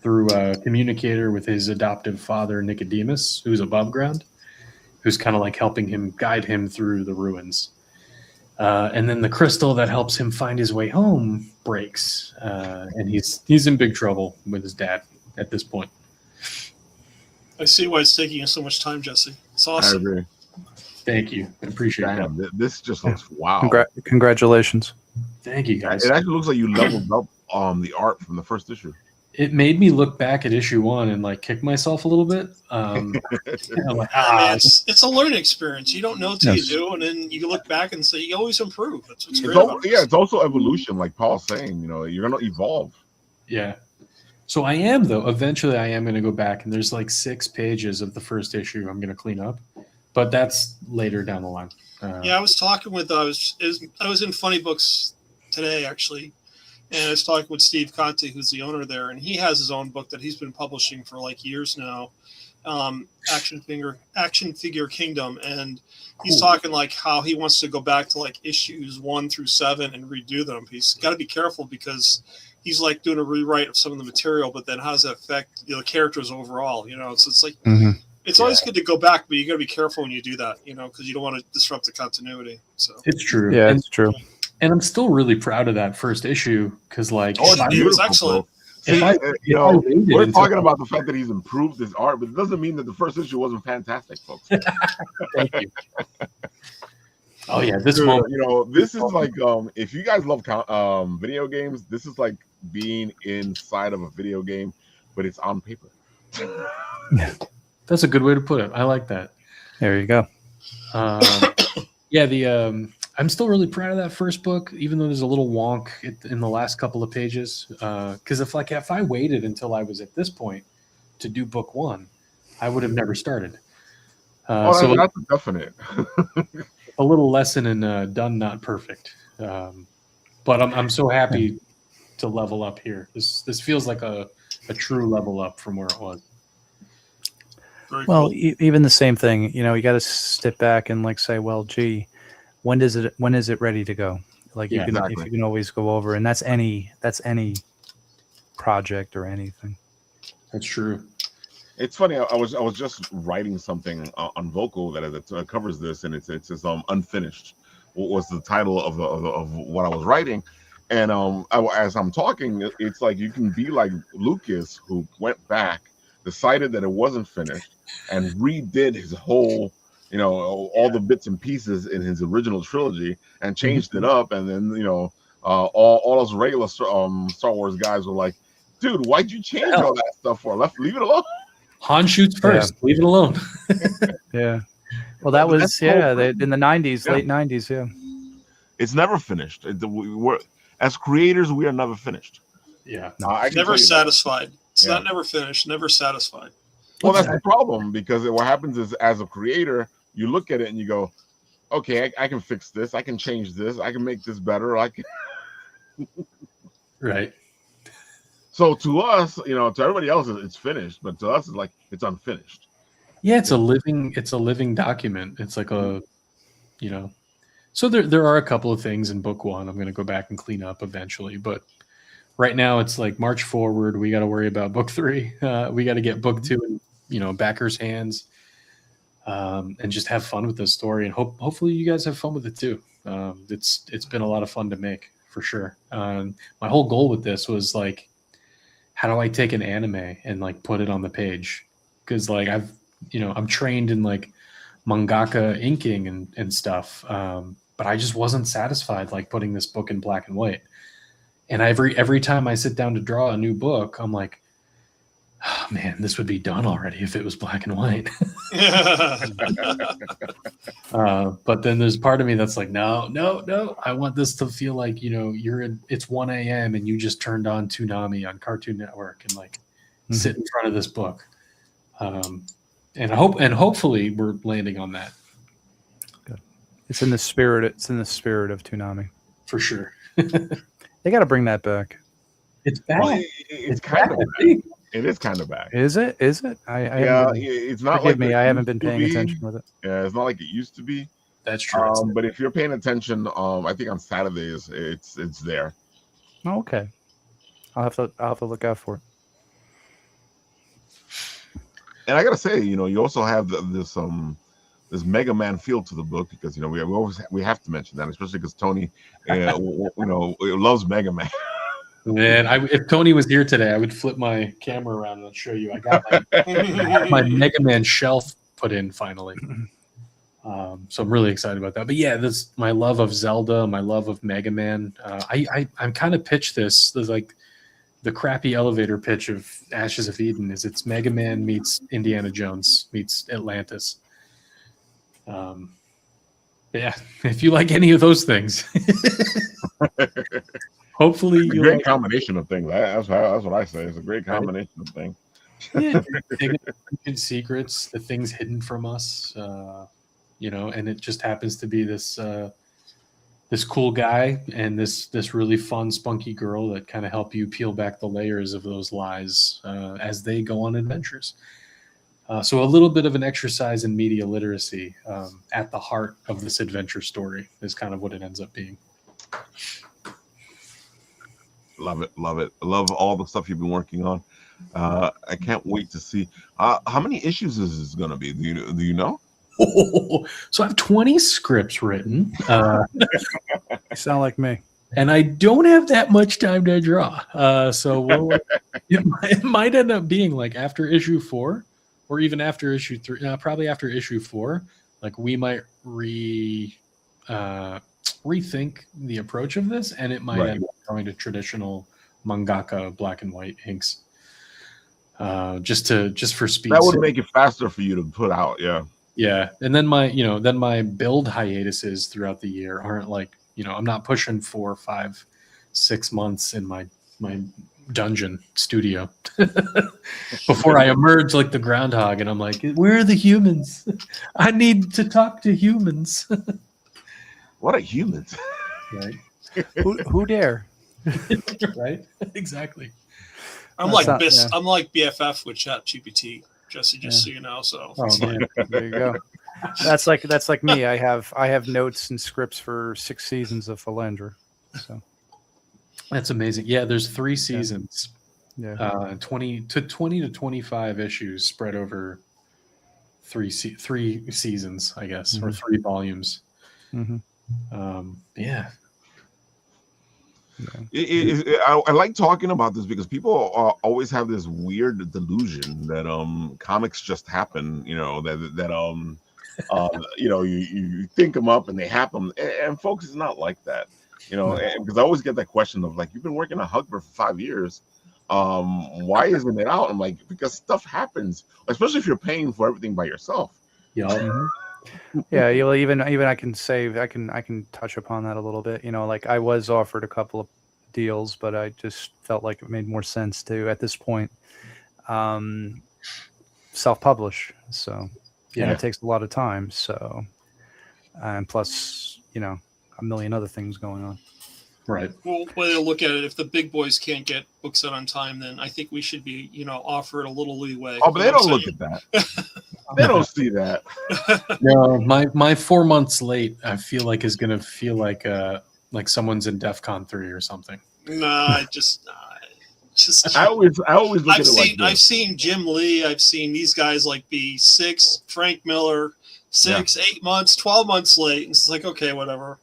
through a communicator with his adoptive father Nicodemus, who's above ground, who's kind of helping him guide him through the ruins. And then the crystal that helps him find his way home breaks, and he's in big trouble with his dad at this point. I see why it's taking us so much time, Jesse. It's awesome. I agree. Thank you. I appreciate that. This just looks wow. Congratulations. Thank you, guys. It actually looks like you leveled up the art from the first issue. it made me look back at issue 1 and like kick myself a little bit. And I'm like, I mean, it's a learning experience. You don't know till Yes. you do, and then you can look back and say you always improve. That's what's It's great al- about yeah, this. it's also evolution, like Paul's saying. You're gonna evolve. yeah. So I am though. Eventually, I am going to go back, and there's like 6 pages of the first issue I'm going to clean up, but that's later down the line. Yeah, I was talking with I was in Funny Books today actually, and I was talking with Steve Conte, who's the owner there, and he has his own book that he's been publishing for like years now, Action Figure Kingdom, and he's talking like how he wants to go back to like issues 1 through 7 and redo them. He's got to be careful because he's like doing a rewrite of some of the material, but then how does that affect the characters overall? So it's like it's always good to go back, but you got to be careful when you do that, because you don't want to disrupt the continuity. So It's true. Yeah, and, it's true. and I'm still really proud of that first issue because, like, Oh, if I- it's beautiful, excellent. bro. See, I waited we're until- talking about the fact that he's improved his art, but it doesn't mean that the first issue wasn't fantastic, folks. thank you. Oh yeah, this Dude, moment. this is like if you guys love video games, this is like being inside of a video game, but it's on paper. That's a good way to put it. I like that. There you go. Yeah, I'm still really proud of that first book, even though there's a little wonk in the last couple of pages. Because if I waited until I was at this point to do book 1, I would have never started. So that's definite. a little lesson in done not perfect. But I'm so happy to level up here. This feels like a true level up from where it was. Very Well, cool. even the same thing, you got to step back and like say, well, gee, when is it ready to go? Like Yeah, you can, exactly. if you can always go over, and that's any project or anything. That's true. It's funny. I was just writing something on Vocal that covers this, and it says unfinished. What was the title of what I was writing? And as I'm talking, it's like you can be like Lucas, who went back, decided that it wasn't finished, and redid his whole, all the bits and pieces in his original trilogy, and changed it up. And then all those regular Star Wars guys were like, "Dude, why'd you change all that stuff for? Leave it alone." Han shoots first. Yeah. Leave it alone. Yeah. Well, that But was that's the whole in the 90s, Yeah. late 90s. Yeah. It's never finished. We're as creators, we are never finished. Yeah. I can tell Never you that. satisfied. It's Yeah. not never finished, never satisfied. Well, that's the problem, because what happens is, as a creator, you look at it and you go, "Okay, I can fix this. I can change this. I can make this better. I can." Right. So to us, to everybody else, it's finished, but to us, it's like it's unfinished. Yeah, it's a living document. It's like So there are a couple of things in book 1 I'm going to go back and clean up eventually, but right now it's like march forward. We got to worry about book 3. We got to get book 2 in backers' hands, and just have fun with this story. And hopefully you guys have fun with it too. It's been a lot of fun to make for sure. My whole goal with this was like, how do I take an anime and like put it on the page? Because like I'm trained in like mangaka inking and stuff, but I just wasn't satisfied like putting this book in black and white. And every time I sit down to draw a new book, I'm like, oh, man, this would be done already if it was black and white. But then there's part of me that's like, no, I want this to feel like it's 1 a.m. and you just turned on Toonami on Cartoon Network and like sit in front of this book. And hopefully we're landing on that Good. It's in the spirit. It's in the spirit of Toonami. for sure. They got to bring that back. It's bad. Well, it's kind of bad. It is kind of bad. Is it? I Yeah, haven't been, it's not forgive like me. it I haven't used been to paying be. attention with it. Yeah, it's not like it used to be. That's true. But if you're paying attention, I think on Saturdays it's there. Oh, okay. I'll have to look out for it. And I gotta say, you also have this Mega Man feel to the book, because we have to mention that, especially because Tony, loves Mega Man. Man, if Tony was here today, I would flip my camera around and show you. I got my Mega Man shelf put in finally. So I'm really excited about that. But yeah, my love of Zelda, my love of Mega Man. I kind of pitched this. There's like the crappy elevator pitch of Ashes of Eden is it's Mega Man meets Indiana Jones meets Atlantis. Yeah, if you like any of those things, hopefully It's a you great like combination of things. That's what I say. It's a great combination of things. yeah, hidden secrets, the things hidden from us, and it just happens to be this this cool guy and this really fun, spunky girl that kind of help you peel back the layers of those lies as they go on adventures. So a little bit of an exercise in media literacy at the heart of this adventure story is kind of what it ends up being. Love it, love it. I love all the stuff you've been working on. I can't wait to see. How many issues is this going to be? Do you know? So I have 20 scripts written. You sound like me. And I don't have that much time to draw. So it might end up being like after issue 4 or even after issue 3, probably after issue 4, like we might rethink the approach of this, and it might end up going to traditional mangaka black and white inks. Just for speed. That would make it faster for you to put out, yeah. Yeah, and then my build hiatuses throughout the year aren't like, I'm not pushing 4, 5, 6 months in my dungeon studio before I emerge like the groundhog, and I'm like, where are the humans? I need to talk to humans. What are humans? Right? Who dare? Right? Exactly. I'm like BFF with ChatGPT, Jesse. Just so you know. So there you go. That's like me. I have notes and scripts for 6 seasons of Philandra. So that's amazing. Yeah, there's 3 seasons. Yeah. 20 to 25 issues spread over 3 seasons, I guess, or 3 volumes. Mm-hmm. Yeah. I like talking about this because people always have this weird delusion that comics just happen, that you think them up and they happen, and folks, it's not like that, because I always get that question of like, you've been working on Huckber for 5 years, why isn't it out? I'm like, because stuff happens, especially if you're paying for everything by yourself. Yeah, even I can say I can touch upon that a little bit. Like I was offered a couple of deals, but I just felt like it made more sense to at this point self-publish. So and it takes a lot of time. So and plus, a million other things going on. Right. Well, way to look at it, if the big boys can't get books out on time, then I think we should be, offered a little leeway. Oh, but they don't look at that. They don't see that. No, my 4 months late, I feel like is gonna feel like someone's in DEFCON 3 or something. I always look at it like this. I've seen Jim Lee. I've seen these guys like be 6, Frank Miller, 6, 8 months, 12 months late. And it's like, okay, whatever.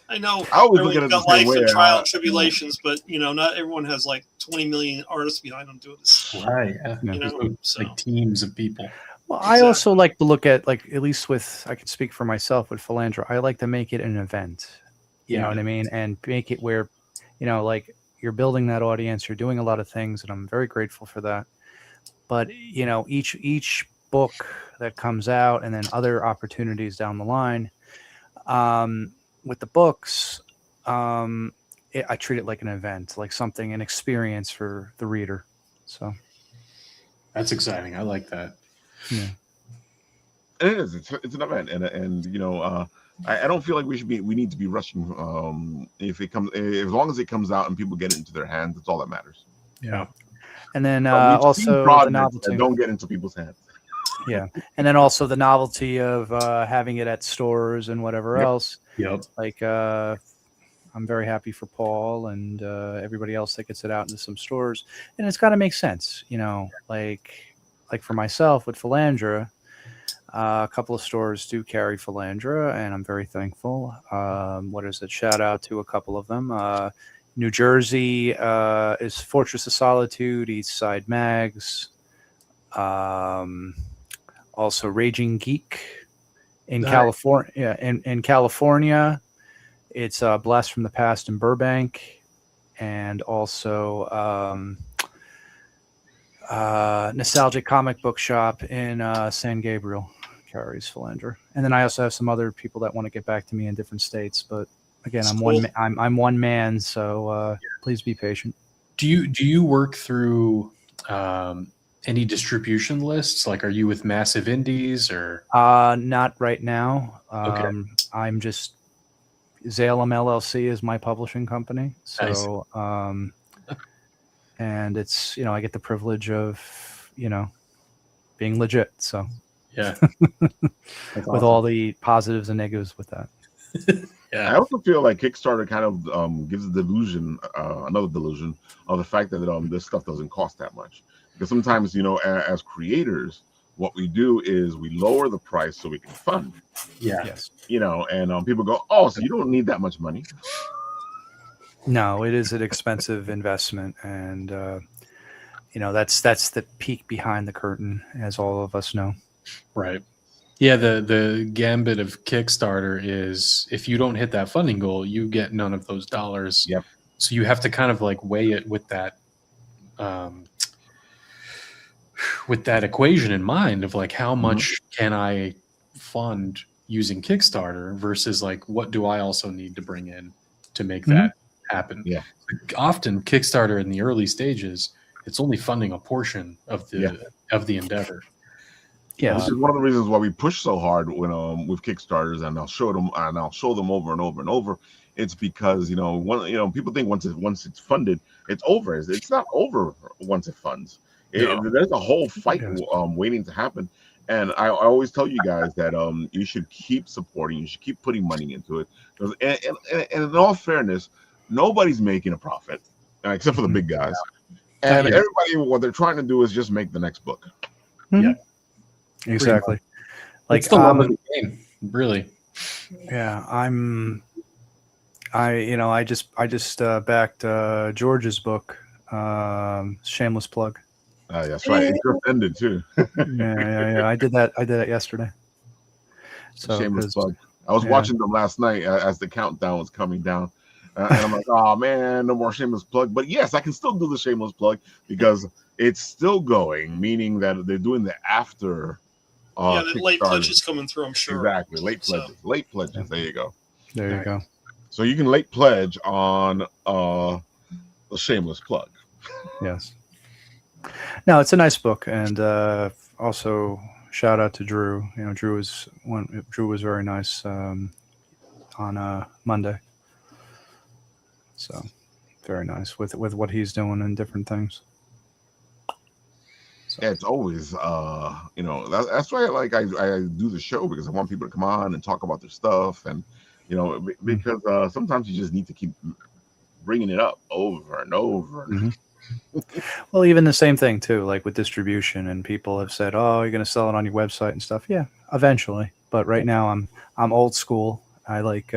I know I always look at it the life same way. and trial and tribulations, but not everyone has like 20 million artists behind them doing this. Right. So. Like teams of people. Well, I also like to look at, like, at least I can speak for myself with Philandra, I like to make it an event. You know what I mean? And make it where, like you're building that audience, you're doing a lot of things, and I'm very grateful for that. But, each book that comes out and then other opportunities down the line, with the books, I treat it like an event, like an experience for the reader. So that's exciting. I like that. Yeah. It is. It's an event, and I don't feel like we need to be rushing. If it comes, as long as it comes out and people get it into their hands, that's all that matters. Yeah. And then also the novelty that don't get into people's hands. Yeah, and then also the novelty of having it at stores and whatever else. Yep. Like I'm very happy for Paul and everybody else that gets it out into some stores, and it's got to make sense, like for myself with Philandra, a couple of stores do carry Philandra, and I'm very thankful. Shout out to a couple of them. New Jersey is Fortress of Solitude, East Side Mags. Also Raging Geek in California. Yeah, in California, it's Blast from the Past in Burbank, and also Nostalgic Comic Book Shop in San Gabriel carries Philander, and then I also have some other people that want to get back to me in different states. But again, I'm Cool. I'm one man, so please be patient. Do you work through any distribution lists? Like, are you with Massive Indies or? Not right now. Okay. I'm just Zalem LLC is my publishing company. Nice. So, and it's, I get the privilege of, being legit. So Yeah. with all the positives and negatives with that. Yeah. I also feel like Kickstarter kind of gives a delusion, another delusion of the fact that this stuff doesn't cost that much. Because sometimes, as creators, what we do is we lower the price so we can fund. Yeah. Yes. And people go, oh, so you don't need that much money. No, it is an expensive investment, and that's the peek behind the curtain, as all of us know. Right. Yeah, the gambit of Kickstarter is if you don't hit that funding goal, you get none of those dollars. Yep. So you have to kind of like weigh it with that equation in mind of like how much can I fund using Kickstarter versus like what do I also need to bring in to make that happen. Yeah. Often Kickstarter in the early stages, it's only funding a portion of the endeavor. Yeah, Which is one of the reasons why we push so hard when with Kickstarters, and I'll show them over and over and over. It's because people think once it's funded, it's over. It's not over once it funds. There's a whole fight waiting to happen. And I always tell you guys that you should keep supporting. You should keep putting money into it. And in all fairness, nobody's making a profit except for the big guys. And everybody, what they're trying to do is just make the next book. Yeah. Exactly. Like it's the love of the game, really. Yeah, I just backed George's book, shameless plug. That's right. It just ended too. yeah. I did that yesterday. So shameless plug. I was watching them last night as the countdown was coming down. And I'm like, oh man, no more shameless plug. But yes, I can still do the shameless plug because it's still going, meaning that they're doing the after. The late pledges coming through, I'm sure. Exactly. Late pledges. There you go. There you go. So you can late pledge on the shameless plug. Yes. No, it's a nice book, and also shout out to Drew. Drew was very nice on Monday. So very nice with what he's doing and different things. So. Yeah, it's always that's why I do the show, because I want people to come on and talk about their stuff, and because sometimes you just need to keep bringing it up over and over. Well, even the same thing too, like with distribution, and people have said, "Oh, you're going to sell it on your website and stuff." Yeah, eventually. But right now, I'm old school. I like,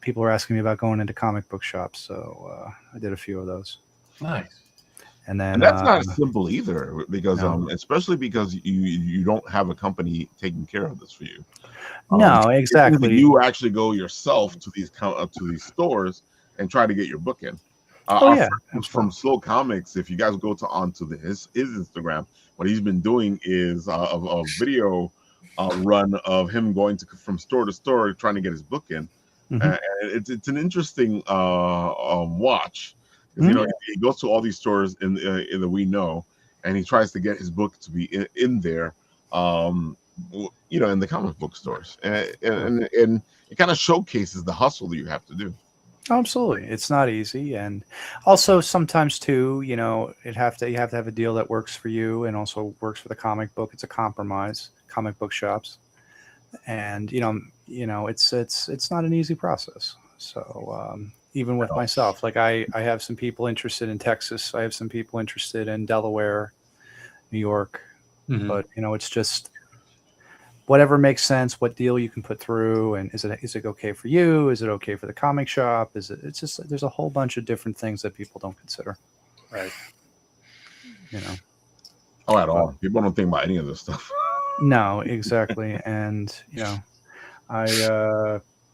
people are asking me about going into comic book shops, so I did a few of those. Nice. And that's not simple either, because especially because you don't have a company taking care of this for you. No, exactly. You actually go yourself to these stores and try to get your book in. From Slow Comics, if you guys go onto his Instagram, what he's been doing is a video run of him going from store to store trying to get his book in. And it's an interesting watch. He goes to all these stores in the We Know, and he tries to get his book to be in there, in the comic book stores, and it kind of showcases the hustle that you have to do. Absolutely, it's not easy, and also sometimes too, you have to have a deal that works for you and also works for the comic book. It's a compromise, comic book shops, and it's not an easy process. So. Even with myself, like I have some people interested in Texas. I have some people interested in Delaware, New York, but it's just whatever makes sense, what deal you can put through, and is it okay for you? Is it okay for the comic shop? It's just there's a whole bunch of different things that people don't consider. Right. Oh, at all. People don't think about any of this stuff. No, exactly. And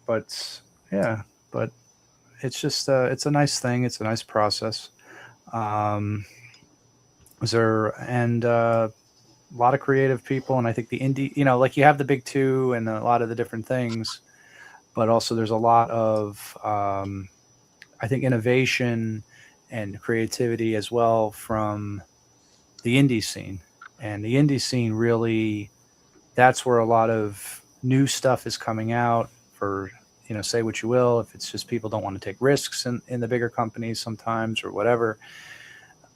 but it's just it's a nice thing. It's a nice process. a lot of creative people, and I think the indie, like you have the big two and a lot of the different things, but also there's a lot of I think innovation and creativity as well from the indie scene. And the indie scene really, that's where a lot of new stuff is coming out for, say what you will, if it's just people don't want to take risks in the bigger companies sometimes or whatever.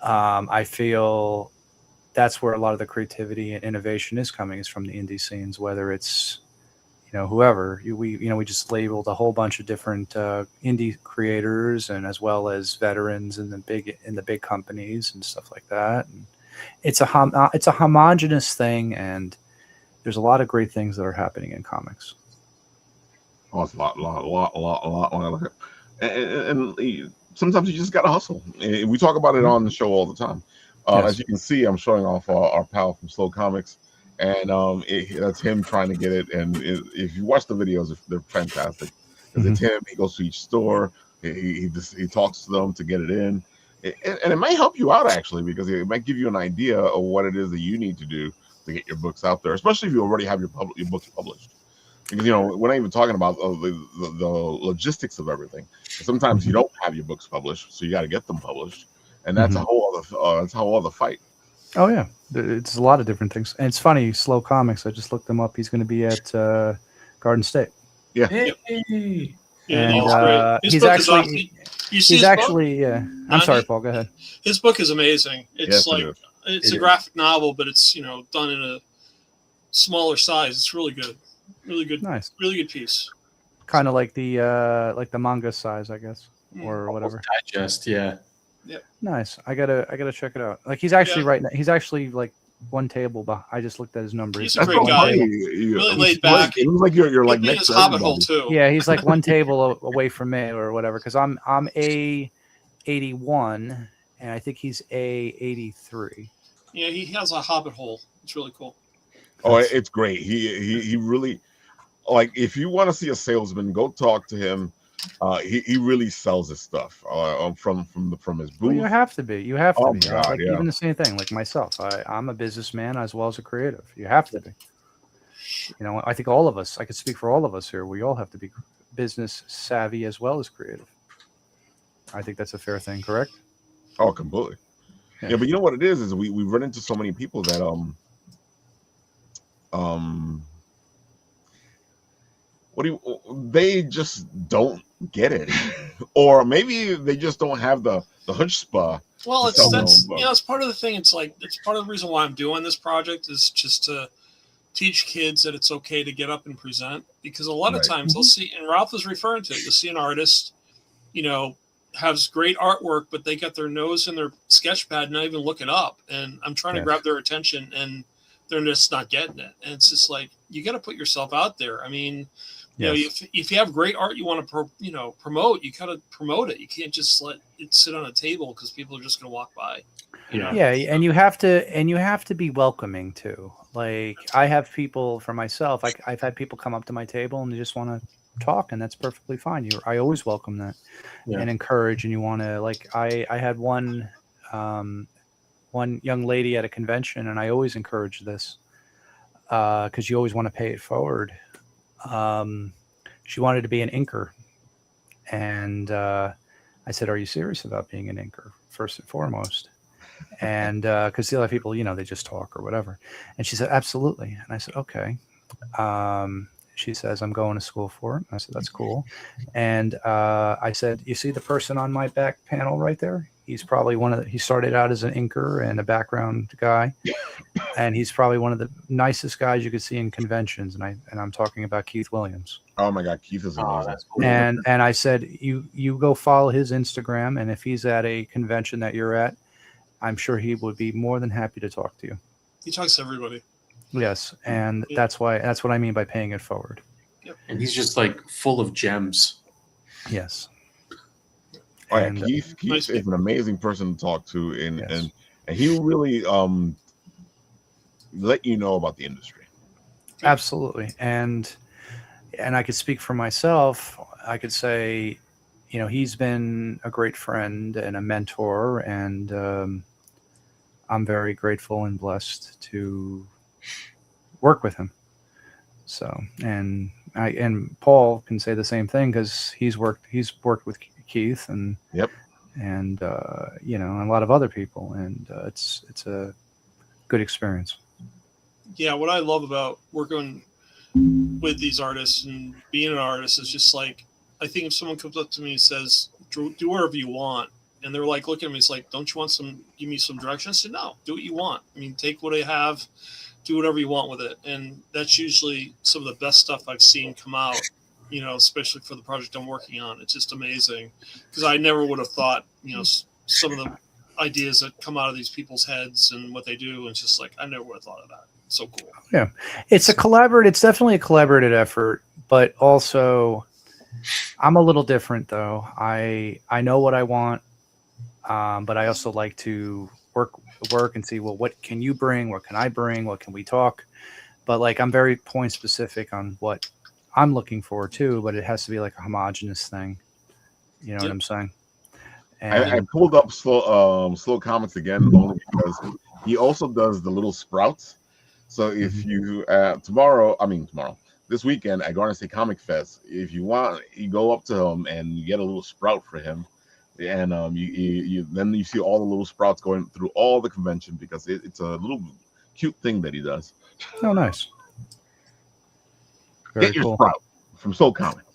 I feel that's where a lot of the creativity and innovation is coming, is from the indie scenes, whether it's, whoever we just labeled a whole bunch of different indie creators, and as well as veterans in the big companies and stuff like that. And it's a homogenous thing, and there's a lot of great things that are happening in comics. Oh, it's a lot. And sometimes you just got to hustle. We talk about it on the show all the time. Yes. As you can see, I'm showing off our pal from Slow Comics, and that's him trying to get it. And if you watch the videos, they're fantastic. Because it's him. He goes to each store. He talks to them to get it in. And it might help you out, actually, because it might give you an idea of what it is that you need to do to get your books out there, especially if you already have your books published. Because we're not even talking about the logistics of everything. Sometimes you don't have your books published, so you got to get them published, and that's a whole other fight. Oh yeah, it's a lot of different things. And it's funny, Slow Comics, I just looked them up. He's going to be at Garden State. Yeah. Hey. Yeah, And he's actually. I'm sorry, Paul. Go ahead. His book is amazing. It's Yes, it's a graphic novel, but it's done in a smaller size. It's really good. Really good. Nice. Really good piece. Kind of like the manga size, I guess, or whatever. Digest, yeah. Yep. Nice. I gotta check it out. Like he's actually right now. He's actually like one table. I just looked at his number. He's a great guy. Really laid back. It looks like you're like next his to hobbit everybody. hole too. Yeah, he's like one table away from me or whatever. Because I'm A81 and I think he's A83. Yeah, he has a hobbit hole. It's really cool. Oh, it's great. He really, like, if you want to see a salesman, go talk to him. He really sells his stuff from his booth. Well, you have to be. You have to be. God, like, even the same thing. Like myself, I'm a businessman as well as a creative. You have to be. I think all of us. I could speak for all of us here. We all have to be business savvy as well as creative. I think that's a fair thing. Correct? Oh, completely. Yeah, but you know what it is we run into so many people that they just don't get it, or maybe they just don't have the chutzpah. Well, it's part of the thing. It's part of the reason why I'm doing this project is just to teach kids that it's okay to get up and present, because a lot of times they'll see, and Ralph was referring to it, you'll see an artist, has great artwork, but they got their nose in their sketch pad, not even looking up, and I'm trying to grab their attention, and they're just not getting it. And it's just like, you got to put yourself out there. I mean, if you have great art you want to promote, you got to promote it. You can't just let it sit on a table because people are just going to walk by. Yeah, and you have to be welcoming too. Like, I have people, for myself, I've had people come up to my table and they just want to talk, and that's perfectly fine. I always welcome that and encourage. And you want to, like, I had one young lady at a convention, and I always encourage this because you always want to pay it forward. She wanted to be an inker, and I said, "Are you serious about being an inker, first and foremost?" And because the other people, they just talk or whatever. And she said, "Absolutely." And I said, "Okay." She says, "I'm going to school for it." I said, "That's cool." And I said, "You see the person on my back panel right there? He's probably he started out as an inker and a background guy. And he's probably one of the nicest guys you could see in conventions." And I'm talking about Keith Williams. Oh my God, Keith is amazing. That's cool. And I said, you go follow his Instagram, and if he's at a convention that you're at, I'm sure he would be more than happy to talk to you. He talks to everybody. Yes, and that's what I mean by paying it forward. Yep. And he's just like full of gems. Yes. Oh yeah, Keith is an amazing person to talk to, and he will really let you know about the industry. Absolutely, and I could speak for myself. I could say, he's been a great friend and a mentor, and I'm very grateful and blessed to work with him. So, and Paul can say the same thing because he's worked with Keith and Yep. and you know, and a lot of other people, and it's a good experience. Yeah, what I love about working with these artists and being an artist is just like, I think if someone comes up to me and says, do whatever you want, and they're like looking at me, it's like, don't you want give me some direction? I said, no, do what you want. I mean, take what I have, do whatever you want with it. And that's usually some of the best stuff I've seen come out, you know, especially for the project I'm working on. It's just amazing because I never would have thought, you know, some of the ideas that come out of these people's heads and what they do. And it's just like, I never would have thought of that. So cool. Yeah. It's definitely a collaborative effort, but also I'm a little different though. I know what I want. But I also like to work and see, well, what can you bring? What can I bring? What can we talk? But like, I'm very point specific on what I'm looking for too, but it has to be like a homogenous thing. You know what I'm saying? And I pulled up slow comments again only because he also does the little sprouts. So if you this weekend at Garden State Comic Fest, if you want, you go up to him and you get a little sprout for him. And you then you see all the little sprouts going through all the convention because it's a little cute thing that he does. Oh, nice. Get your sprout from Soul Comics.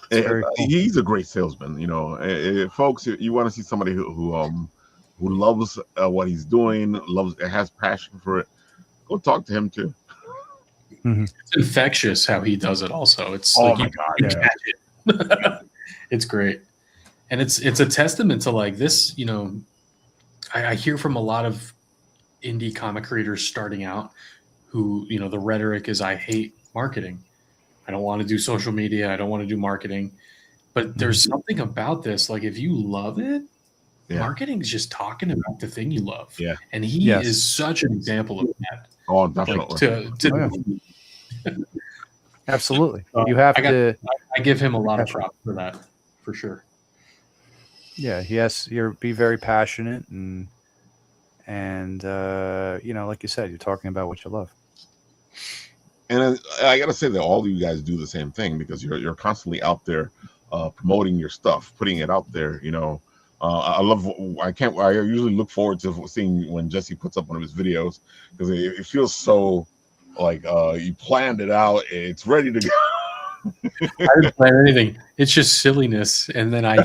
Cool. He's a great salesman. You know, folks, you want to see somebody who loves what he's doing, has passion for it. Go talk to him too. Mm-hmm. It's infectious how he does it. Also, it's it's great, and it's a testament to like this. You know, I hear from a lot of indie comic creators starting out who, you know, the rhetoric is, I hate marketing. I don't want to do social media. I don't want to do marketing. But there's something about this. Like, if you love it, marketing is just talking about the thing you love. Yeah, and he is such an example of that. Oh, definitely. Absolutely. You have to. I give him a lot of props for that, for sure. Yeah, you're be very passionate and you know, like you said, you're talking about what you love. And I gotta say that all of you guys do the same thing because you're constantly out there promoting your stuff, putting it out there. You know, I usually look forward to seeing when Jesse puts up one of his videos because it feels so like you planned it out, it's ready to go. I didn't plan anything. It's just silliness, and then I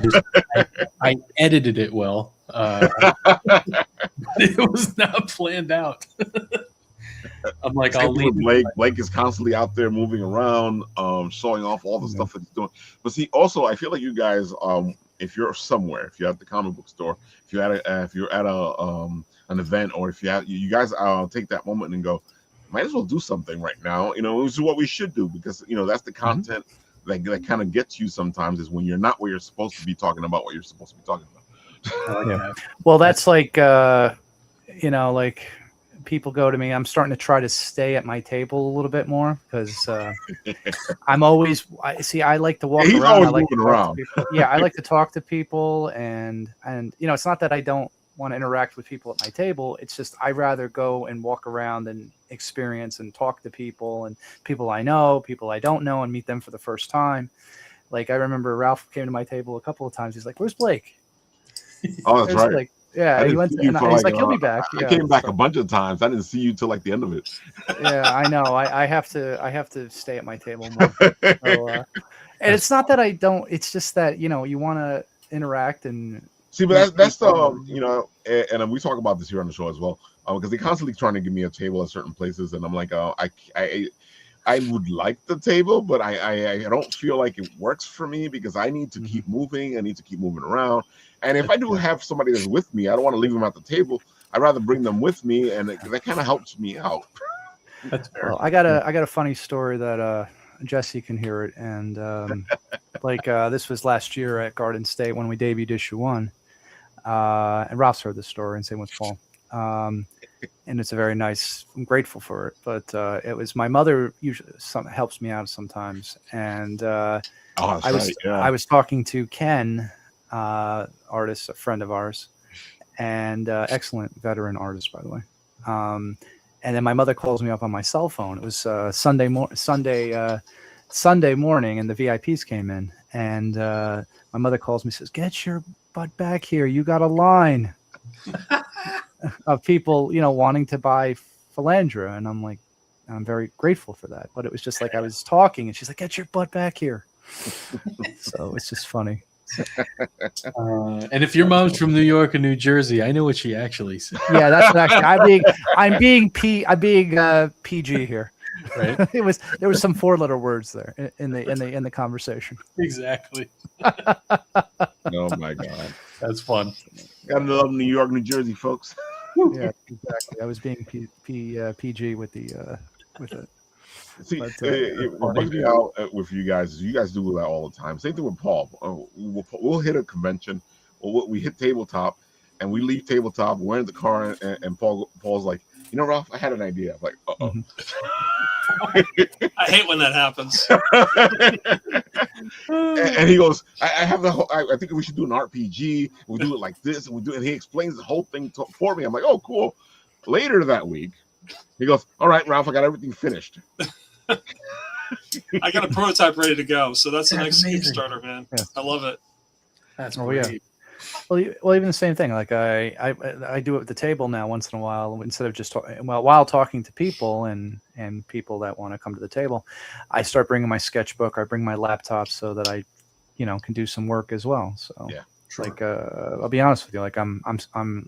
edited it well. It was not planned out. I'm like, I'll leave. Blake is constantly out there moving around, showing off all the stuff that he's doing. But see, also, I feel like you guys, if you're somewhere, if you're at the comic book store, if you're at an event, or if you guys take that moment and go, might as well do something right now. You know, this is what we should do because, you know, that's the content that kind of gets you sometimes, is when you're not where you're supposed to be talking about what you're supposed to be talking about. Well, that's like, you know, like people go to me. I'm starting to try to stay at my table a little bit more because I'm always, I like to walk around. I like to talk to people. Yeah, I like to talk to people, and you know, it's not that I don't want to interact with people at my table. It's just I rather go and walk around and experience and talk to people, and people I know, people I don't know, and meet them for the first time. Like I remember Ralph came to my table a couple of times. He's like, "Where's Blake?" Oh, that's right. Like, yeah, he went. And he's like, "He'll be back." I came back a bunch of times. I didn't see you till like the end of it. Yeah, I know. I have to stay at my table more. So, and it's not that I don't. It's just that, you know, you want to interact and. See, but that's the, you know, and we talk about this here on the show as well, because they're constantly trying to give me a table at certain places, and I'm like, I would like the table, but I don't feel like it works for me because I need to keep moving. I need to keep moving around, and if I do have somebody that's with me, I don't want to leave them at the table. I'd rather bring them with me, and that kind of helps me out. That's fair. Well, I got a funny story that Jesse can hear it, and this was last year at Garden State when we debuted issue 1. And Ralph's heard this story, and same with Paul. And it's a very nice. I'm grateful for it, but it was my mother usually helps me out sometimes, and I was talking to Ken artist, a friend of ours, and excellent veteran artist, by the way. And then my mother calls me up on my cell phone. It was Sunday morning, and the VIPs came in, and my mother calls me, says, "Get your butt back here! You got a line of people, wanting to buy Philandra," and I'm like, I'm very grateful for that. But it was just like I was talking, and she's like, "Get your butt back here!" So it's just funny. And if your mom's from New York or New Jersey, I know what she actually said. Yeah, that's what actually I'm being PG here. Right? There was some 4-letter words there in the conversation. Exactly. Oh my God, That's fun. gotta love New York, New Jersey, folks. Yeah, exactly. I was being PG with the with it. See, But, what brings me out with you guys is you guys do that all the time. Same thing with Paul. We'll hit a convention, we hit tabletop, and we leave tabletop. We're in the car, and Paul's like, Ralph, I had an idea. I'm like, uh-oh. I hate when that happens. And he goes, I have the whole. I think we should do an RPG. We do it like this, and we do it. And he explains the whole thing for me. I'm like, oh, cool. Later that week, he goes, all right, Ralph, I got everything finished. I got a prototype ready to go, so that's the next amazing. Kickstarter, man. Yeah. I love it. That's Oh, great. yeah. Well, even the same thing. Like I do it at the table now once in a while, instead of just while talking to people and people that want to come to the table, I start bringing my sketchbook. I bring my laptop so that I, can do some work as well. So Yeah, sure. like I'll be honest with you, like I'm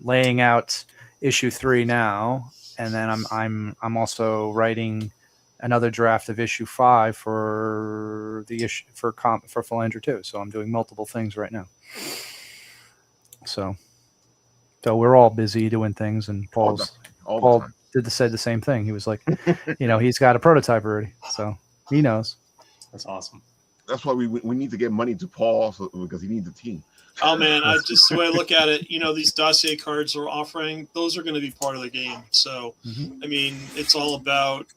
laying out issue 3 now, and then I'm also writing another draft of issue 5 for the issue for Philandra 2. So I'm doing multiple things right now. So we're all busy doing things, and all Paul the time. said the same thing. He was like, he's got a prototype already, so he knows. That's awesome. That's why we need to get money to Paul because he needs a team. Oh man, the way I look at it, these dossier cards we're offering, those are going to be part of the game. So, I mean, it's all about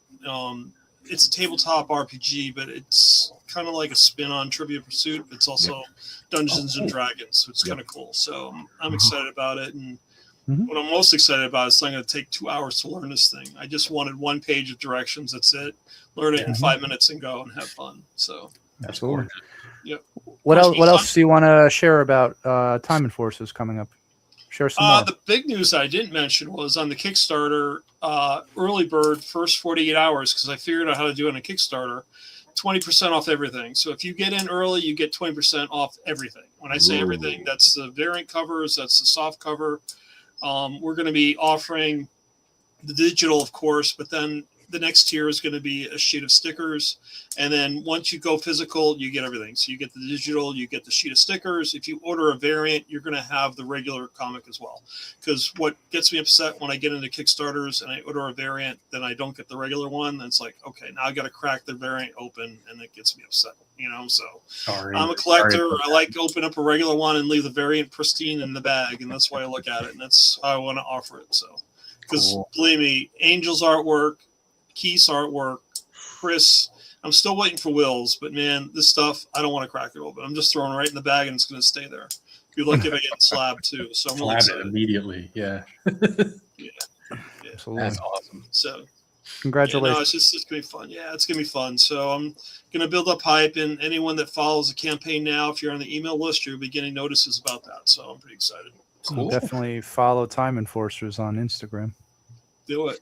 it's a tabletop RPG, but it's kind of like a spin on Trivia Pursuit. It's also Dungeons and Dragons, which is kind of cool. So I'm excited about it. And what I'm most excited about is I'm going to take 2 hours to learn this thing. I just wanted 1 page of directions. That's it. Learn it in 5 minutes and go and have fun. So Absolutely. Yep. What else do you want to share about Time Enforcers coming up? Share some more. The big news I didn't mention was on the Kickstarter, early bird, first 48 hours, because I figured out how to do it on a Kickstarter, 20% off everything. So if you get in early, you get 20% off everything. When I say everything, that's the variant covers, that's the soft cover. We're going to be offering the digital, of course, but then the next tier is going to be a sheet of stickers. And then once you go physical, you get everything. So you get the digital, you get the sheet of stickers. If you order a variant, you're going to have the regular comic as well. Because what gets me upset when I get into Kickstarters and I order a variant, then I don't get the regular one. Then it's like, okay, now I got to crack the variant open, and it gets me upset. So Sorry. I'm a collector. I like to open up a regular one and leave the variant pristine in the bag, and that's why I look at it, and that's how I want to offer it. So, because believe me, Angel's artwork, Keith's artwork, Chris, I'm still waiting for Will's, but man, this stuff, I don't want to crack it open. I'm just throwing it right in the bag, and it's going to stay there. If you're lucky, if I get slabbed too. So I'm really Slap it excited. immediately. Yeah. Absolutely. That's awesome. So Congratulations. it's gonna be fun. Yeah, it's gonna be fun. So I'm gonna build up hype, and anyone that follows the campaign now, if you're on the email list, you'll be getting notices about that. So I'm pretty excited. Cool. Definitely follow Time Enforcers on Instagram. Do it,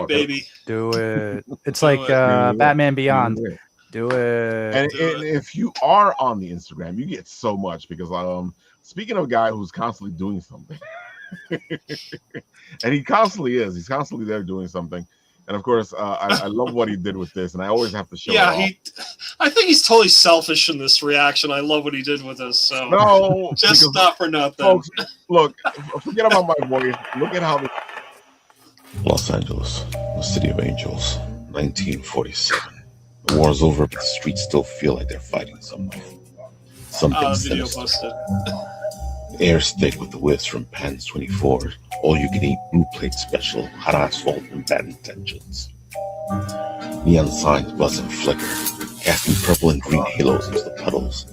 baby. Do it. It's Do like it. Batman Beyond. Do it. And if you are on the Instagram, you get so much because speaking of a guy who's constantly doing something, and he constantly is. He's constantly there doing something. And of course, I love what he did with this, and I always have to show it off. I think he's totally selfish in this reaction. I love what he did with this. So No, just because, not for nothing. folks, look, forget about my voice. Look at how Los Angeles, the city of angels, 1947. The war's over, but the streets still feel like they're fighting something. Something Video sinister. busted. Air's thick with the whiffs from Pans 24, all-you-can-eat blue plate special, hot asphalt, and bad intentions. Neon signs buzz and flicker, casting purple and green halos into the puddles.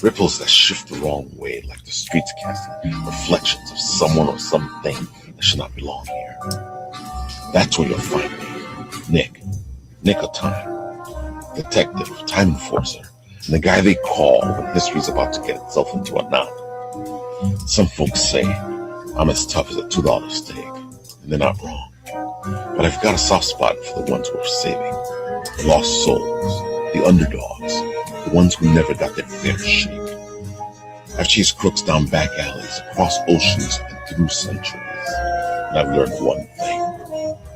Ripples that shift the wrong way, like the streets casting reflections of someone or something that should not belong here. That's where you'll find me. Nick of Time, detective, time enforcer, and the guy they call when history's about to get itself into a knot. Some folks say I'm as tough as a $2 steak, and they're not wrong. But I've got a soft spot for the ones worth saving. The lost souls, the underdogs, the ones who never got their fair shake. I've chased crooks down back alleys, across oceans, and through centuries. And I've learned one thing.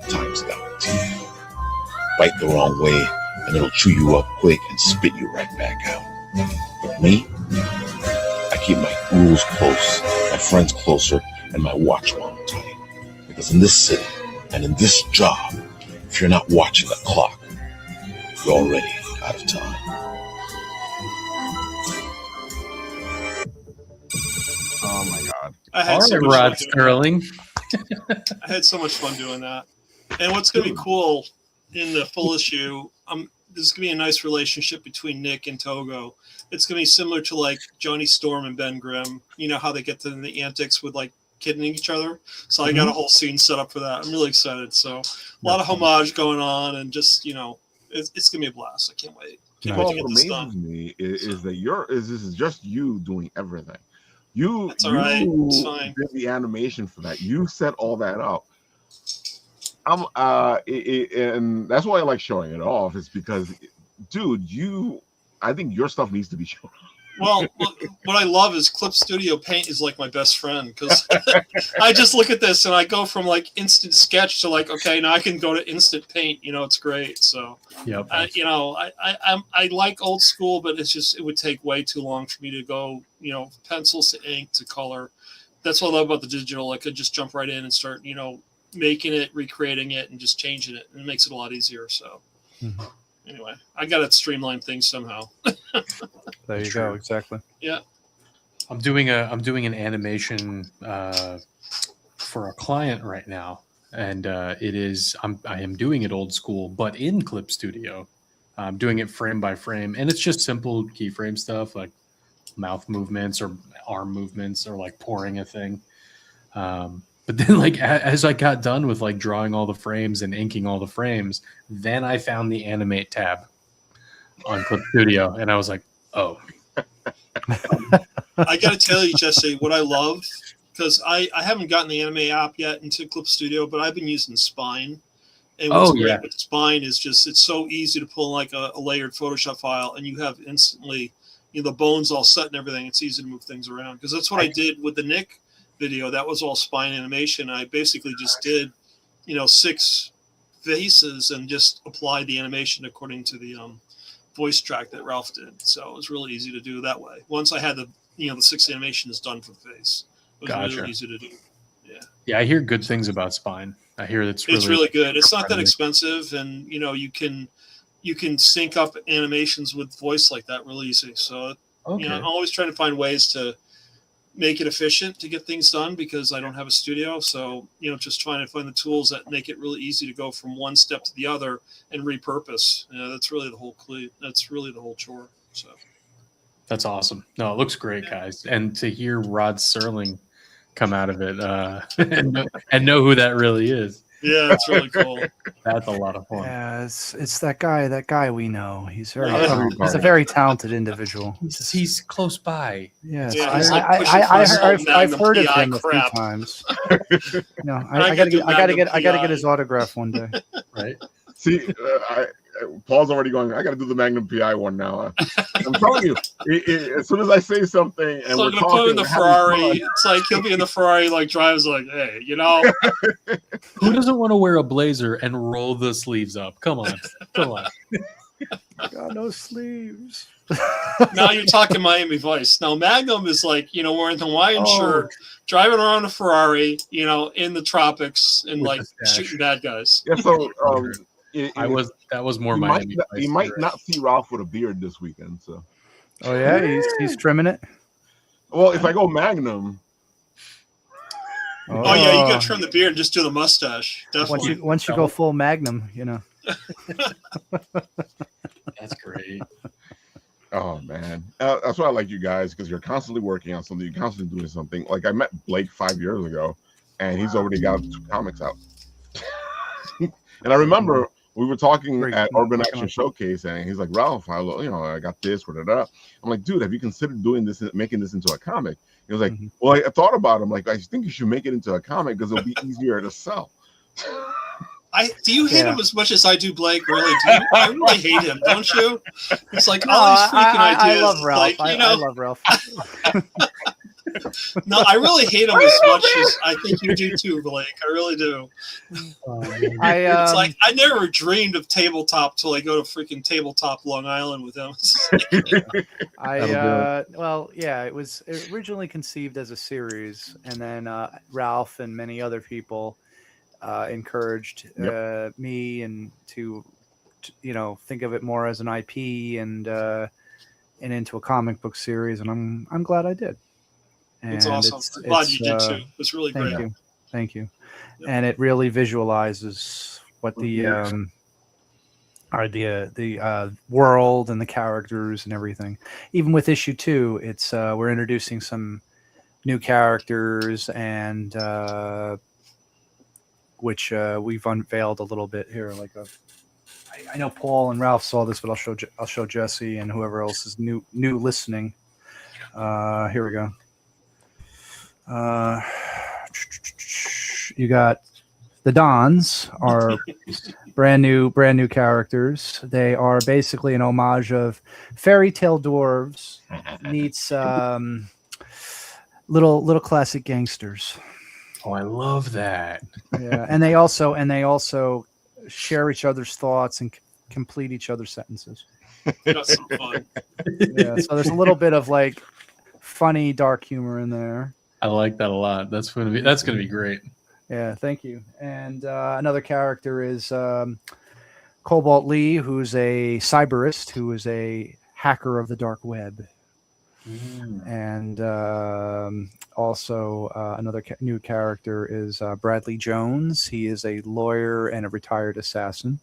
Time's got teeth. Bite the wrong way, and it'll chew you up quick and spit you right back out. But me, I keep my rules close, my friends closer, and my watch wound tight. Because in this city, and in this job, if you're not watching the clock, you're already out of time. Oh my God. I had All so right, much Rod fun doing Sterling. I had so much fun doing that. And what's going to be cool in the full issue, there's going to be a nice relationship between Nick and Togo. It's going to be similar to like Johnny Storm and Ben Grimm. You know how they get to the antics with like kidding each other. So I got a whole scene set up for that. I'm really excited. So a lot of homage going on, and just it's going to be a blast. I can't wait. Can't wait Well, to get what this amazes done. me is that this is just you doing everything. That's all right. It's fine. Did the animation for that. You set all that up. And that's why I like showing it off. Is because, dude, I think your stuff needs to be shown. Well, what I love is Clip Studio Paint is like my best friend, because I just look at this and I go from like instant sketch to like, okay, now I can go to instant paint. It's great. So, Yep. I like old school, but it would take way too long for me to go, pencils to ink to color. That's what I love about the digital. I could just jump right in and start, making it, recreating it, and just changing it, and it makes it a lot easier. So. Anyway, I got to streamline things somehow. There you go. Exactly. Yeah. I'm doing an animation for a client right now, and I am doing it old school, but in Clip Studio. I'm doing it frame by frame, and it's just simple keyframe stuff like mouth movements or arm movements or like pouring a thing. But then, like, as I got done with like drawing all the frames and inking all the frames, then I found the animate tab on Clip Studio, and I was like, oh. I got to tell you, Jesse, what I love, because I haven't gotten the anime app yet into Clip Studio, but I've been using Spine. And what's great with Spine is just it's so easy to pull like a layered Photoshop file, and you have instantly the bones all set and everything. It's easy to move things around, because that's what I did with the Nick video. That was all Spine animation. I basically just did 6 faces and just applied the animation according to the voice track that Ralph did. So it was really easy to do that way. Once I had the 6 animations done for the face, it was really easy to do. Yeah, I hear good things about Spine. I hear it's really good. It's not that expensive, and you can sync up animations with voice like that really easy. So I'm always trying to find ways to make it efficient to get things done, because I don't have a studio. So, just trying to find the tools that make it really easy to go from one step to the other and repurpose. That's really the whole That's really the whole chore. So that's awesome. No, it looks great, guys. And to hear Rod Serling come out of it and know who that really is. Yeah, it's really cool. That's a lot of fun. Yeah, it's that guy we know. He's he's a very talented indivital. He's close by. Yes, Yeah, I've heard of him crap. a few times. I gotta get his autograph one day. Right. See, Paul's already going, I got to do the Magnum PI one now. I'm telling you, as soon as I say something and So we're I'm gonna talking, put him in the Ferrari. It's like he'll be in the Ferrari, like drives like, hey, Who doesn't want to wear a blazer and roll the sleeves up? Come on. Got no sleeves. Now you're talking Miami Vice. Now Magnum is like, wearing the Hawaiian shirt, driving around a Ferrari, in the tropics, and like shooting bad guys. Yeah, so that was more Miami. You might not see Ralph with a beard this weekend. So. Oh yeah, he's trimming it. Well, if I go Magnum. Oh yeah, you got to trim the beard and just do the mustache. Definitely. Once you go full Magnum, That's great. Oh man, that's why I like you guys, because you're constantly working on something. You're constantly doing something. Like I met Blake 5 years ago, and he's already got 2 comics out. And I remember we were talking at Urban Action Showcase, and he's like, "Ralph, I got this." I'm like, "Dude, have you considered doing this, making this into a comic?" He was like, "Well, I thought about it. I'm like, I think you should make it into a comic because it'll be easier to sell." Do you hate him as much as I do, Blake? Really? I really hate him, don't you? It's like all these freaking ideas. I love Ralph. Like, I love Ralph. No, I really hate him as much as I think you do too, Blake. I really do. It's like I never dreamed of tabletop till I go to freaking tabletop Long Island with him. It was originally conceived as a series, and then Ralph and many other people encouraged me and to think of it more as an IP and into a comic book series, and I'm glad I did. And it's awesome. I'm glad you did too. It's really great. Thank you. Yep. And it really visualizes what the world and the characters and everything. Even with issue 2, it's we're introducing some new characters and which we've unveiled a little bit here. I know Paul and Ralph saw this, but I'll show Jesse and whoever else is new listening. Here we go. You got the Dons are brand new characters. They are basically an homage of fairy tale dwarves meets little classic gangsters. Oh, I love that. Yeah, and they also share each other's thoughts and complete each other's sentences. That's so fun. Yeah, so there's a little bit of like funny dark humor in there. I like that a lot. That's gonna be great. Yeah, thank you. And another character is Cobalt Lee, who's a cyberist, who is a hacker of the dark web. And also another new character is Bradley Jones. He is a lawyer and a retired assassin.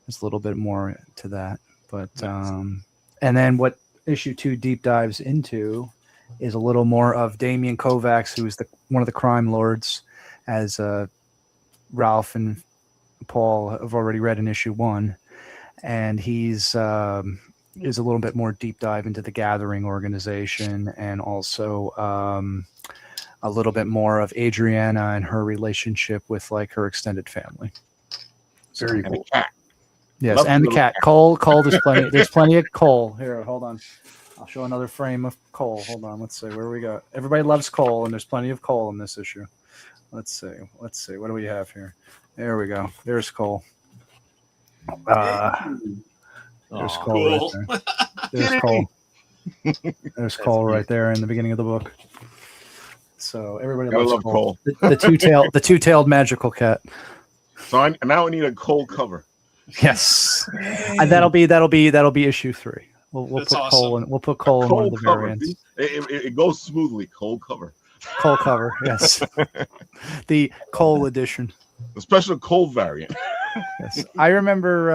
There's a little bit more to that, but and then what issue 2 deep dives into is a little more of Damian Kovacs, who is one of the crime lords, as Ralph and Paul have already read in issue 1, and he's is a little bit more deep dive into the Gathering organization, and also a little bit more of Adriana and her relationship with like her extended family. Very cool. Yes, Love and the cat. cat. Cole. There's plenty of Cole. Here, hold on. I'll show another frame of Cole. Hold on. Let's see where we go. Everybody loves Cole, and there's plenty of Cole in this issue. Let's see. What do we have here? There we go. There's Cole. There's Cole cool. right there. There's Cole. There's Cole right there in the beginning of the book. So everybody loves Cole. The two-tailed magical cat. So now we need a Cole cover. Yes, and that'll be issue 3. We'll put awesome. Cole in. We'll put Cole in one of the cover. variants. It goes smoothly. Cole cover. Cole cover. Yes, the Cole edition. The special Cole variant. Yes, I remember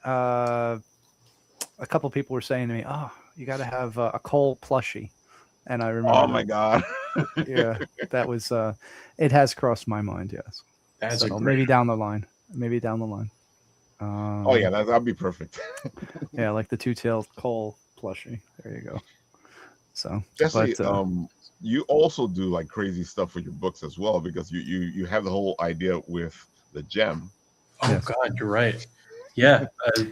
a couple people were saying to me, "Oh, you got to have a Cole plushie," and I remember. Oh my god! Yeah, that was. It has crossed my mind. Yes, That's maybe down the line. Oh yeah, that'd be perfect. Yeah, like the two-tailed Cole plushie. There you go. So, Jesse, you also do like crazy stuff with your books as well, because you have the whole idea with the gem. Oh Yes. God, you're right. Yeah,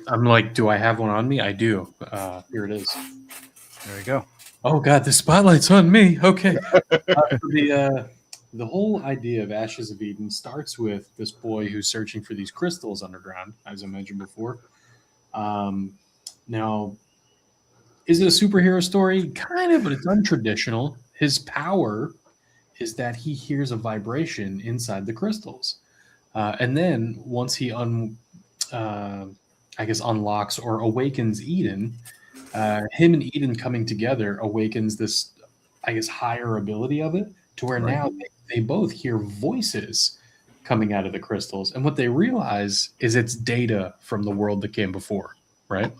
I'm like, do I have one on me? I do. Here it is. there you go. Oh God, the spotlight's on me. Okay. The whole idea of Ashes of Eden starts with this boy who's searching for these crystals underground, as I mentioned before. Now, is it a superhero story? Kind of, but it's untraditional. His power is that he hears a vibration inside the crystals. And then once he unlocks or awakens Eden, him and Eden coming together awakens this, higher ability of it, to where now they both hear voices coming out of the crystals. And what they realize is it's data from the world that came before, right?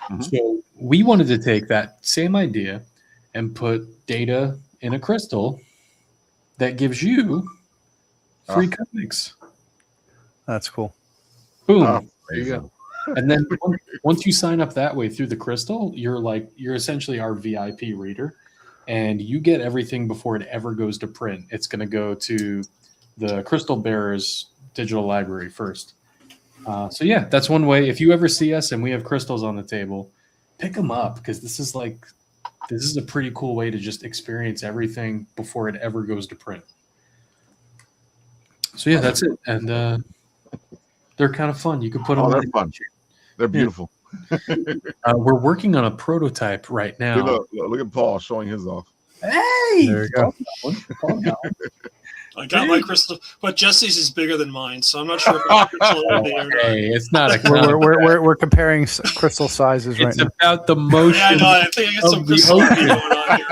Mm-hmm. So we wanted to take that same idea and put data in a crystal that gives you free comics. That's cool. Boom. Oh, There you go. And then once you sign up that way through the crystal, you're essentially our VIP reader, and you get everything before it ever goes to print. It's going to go to the Crystal Bearers digital library first. So yeah, that's one way. If you ever see us and we have crystals on the table, pick them up, because this is a pretty cool way to just experience everything before it ever goes to print. So yeah, that's it. And they're kind of fun. You can put them. Oh, they're fun. They're beautiful. We're working on a prototype right now. Look at Paul showing his off. Hey, There you go. I got my crystal, but Jesse's is bigger than mine, so I'm not sure if it's crystal will be or not. Hey, it's not a. We're comparing crystal sizes right It's now. about the motion. Yeah, I know. I think I got some of the crystal ocean. going on here.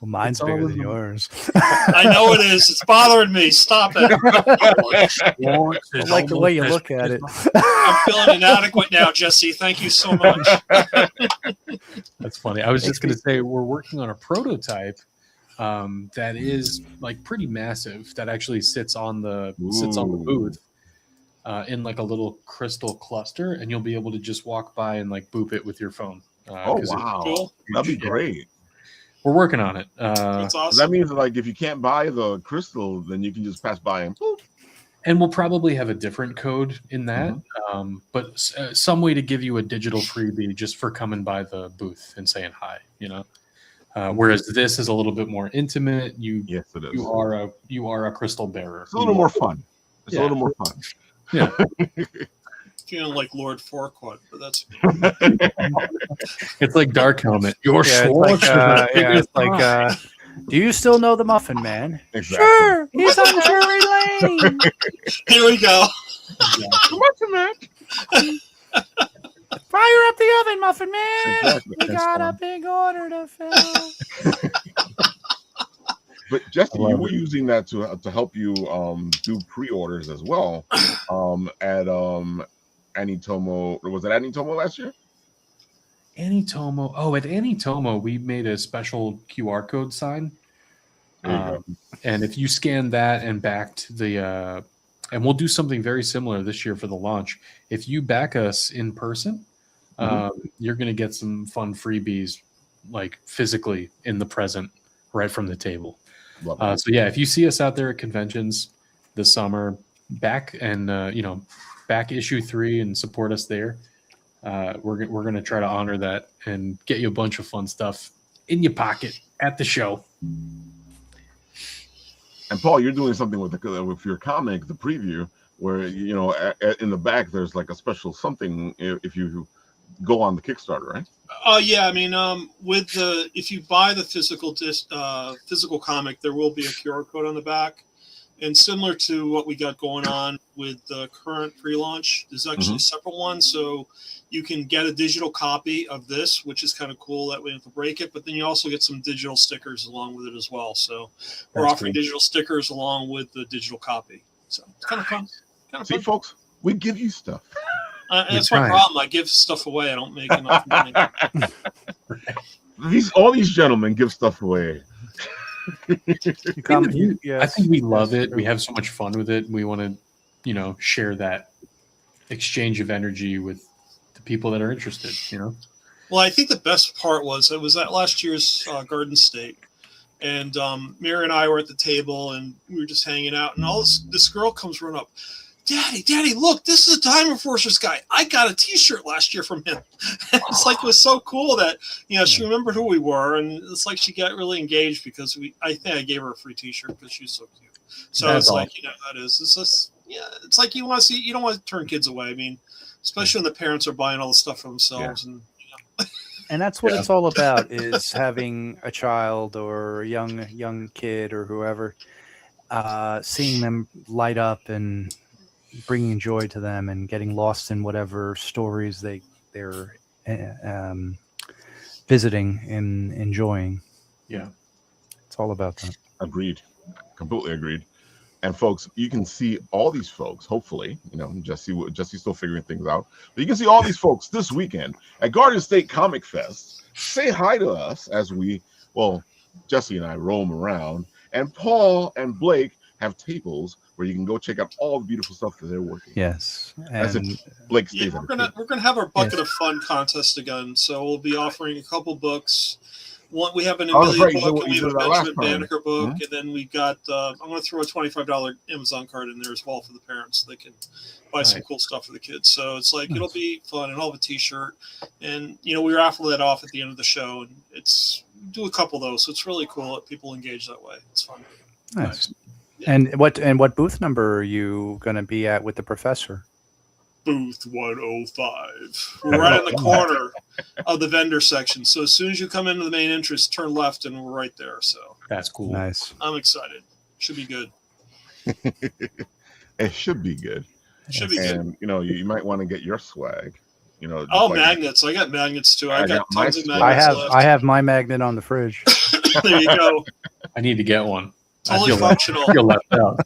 Well, mine's It's all bigger in than the- yours. I know it is. It's bothering me. Stop it. I like the way you look at it. I'm feeling inadequate now, Jesse. Thank you so much. That's funny. I was just going to say we're working on a prototype that is like pretty massive. That actually sits on the booth in like a little crystal cluster, and you'll be able to just walk by and like boop it with your phone. Oh 'cause wow, Cool. that'd be great. we're working on it. That's awesome. That means like if you can't buy the crystal, then you can just pass by and boop. And we'll probably have a different code in that, but some way to give you a digital freebie just for coming by the booth and saying hi. Whereas this is a little bit more intimate. Yes, it is. You are a crystal bearer. It's a little more fun. It's Yeah. a little more fun. Yeah. Feeling like Lord Farquaad, but that's It's like Dark Helmet. Your Yeah, it's like, do you still know the Muffin Man? Exactly. Sure, he's on Drury Lane. here we go. Fire up the oven, Muffin Man. Exactly. We That's got a fun. big order to fill. But Jesse, love you were using that to help you do pre-orders as well at Anitomo. Was it Anitomo last year? Anitomo. Oh, at Anitomo, we made a special QR code sign. There you go. And if you scan that and backed the, and we'll do something very similar this year for the launch. If you back us in person, you're going to get some fun freebies, like physically in the present, right from the table. Love it. So yeah, if you see us out there at conventions this summer, back and back issue 3 and support us there. We're going to try to honor that and get you a bunch of fun stuff in your pocket at the show. And Paul, you're doing something with your comic, the preview, where in the back there's like a special something if you go on the Kickstarter, right? Yeah, I mean, if you buy the physical comic, there will be a QR code on the back, and similar to what we got going on with the current pre-launch, there's actually a separate one, so you can get a digital copy of this, which is kind of cool. That way you don't have to break it, but then you also get some digital stickers along with it as well. So we're offering digital stickers along with the digital copy. So it's kind of fun. See, folks, we give you stuff. That's my problem. I give stuff away. I don't make enough money. All these gentlemen give stuff away. I think we love it. We have so much fun with it. We want to, share that exchange of energy with the people that are interested, Well, I think the best part was at last year's Garden State, and Mary and I were at the table, and we were just hanging out, and this girl comes running up. Daddy, look, this is a Diamond Fortress guy. I got a T-shirt last year from him. It's like, it was so cool that, she remembered who we were, and it's like she got really engaged because I think I gave her a free T-shirt because she's so cute. So That's it's awesome. like, that is, it's just, it's like you don't want to turn kids away. I mean, especially when the parents are buying all the stuff for themselves. Yeah. And that's what it's all about, is having a child or a young kid or whoever, seeing them light up and bringing joy to them and getting lost in whatever stories they're visiting and enjoying. Yeah. It's all about that. Agreed. Completely agreed. And folks, you can see all these folks. Hopefully, Jesse's still figuring things out. But you can see all these folks this weekend at Garden State Comic Fest. Say hi to us as Jesse and I roam around, and Paul and Blake have tables where you can go check out all the beautiful stuff that they're working. Yes, As and if Blake stays Yeah, on we're gonna have our bucket of fun contest again. So we'll be offering a couple books. One, we have an Amelia book, and we have a Benjamin Banneker book, and then we got. I'm going to throw a $25 Amazon card in there as well for the parents. So they can buy some cool stuff for the kids. So it's like it'll be fun, and I'll have a T-shirt, and we raffle that off at the end of the show, and do a couple of those. So it's really cool that people engage that way. It's fun. nice. And what booth number are you going to be at with the professor? Booth 105. We're right in the corner of the vendor section. So as soon as you come into the main entrance, turn left, and we're right there. So That's cool. Nice. I'm excited. Should be good. It should be good. Should be good. And you might want to get your swag. Magnets. I got magnets too. I got tons of magnets I have my magnet on the fridge. There you go. I need to get one. Totally functional. I feel left out.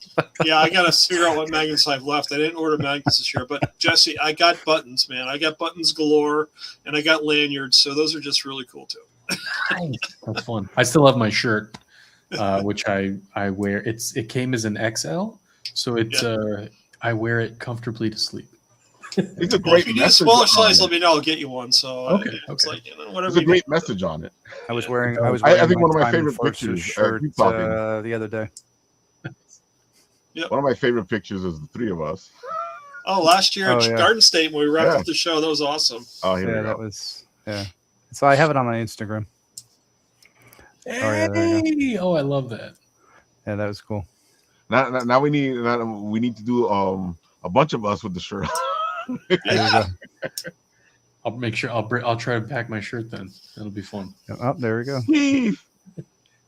Yeah, I gotta figure out what magnets I've left. I didn't order magnets this year, but Jesse, I got buttons, man. I got buttons galore, and I got lanyards. So those are just really cool too. Nice. That's fun. I still have my shirt, which I wear. It came as an XL, so it's I wear it comfortably to sleep. It's a great if you need a message. smaller size, let me know. I'll get you one. So it's like whatever. There's a great message on it. I was wearing. I think one of my Time favorite Forces pictures. shirt the other day. Yep. One of my favorite pictures is the three of us. Oh, last year at Garden State when we wrapped up the show, that was awesome. Oh, here we go. That was So I have it on my Instagram. Hey! Oh, I love that. Yeah, that was cool. Now we need to do a bunch of us with the shirt. Yeah. I'll make sure I'll try to pack my shirt then. That'll be fun. Oh, there we go.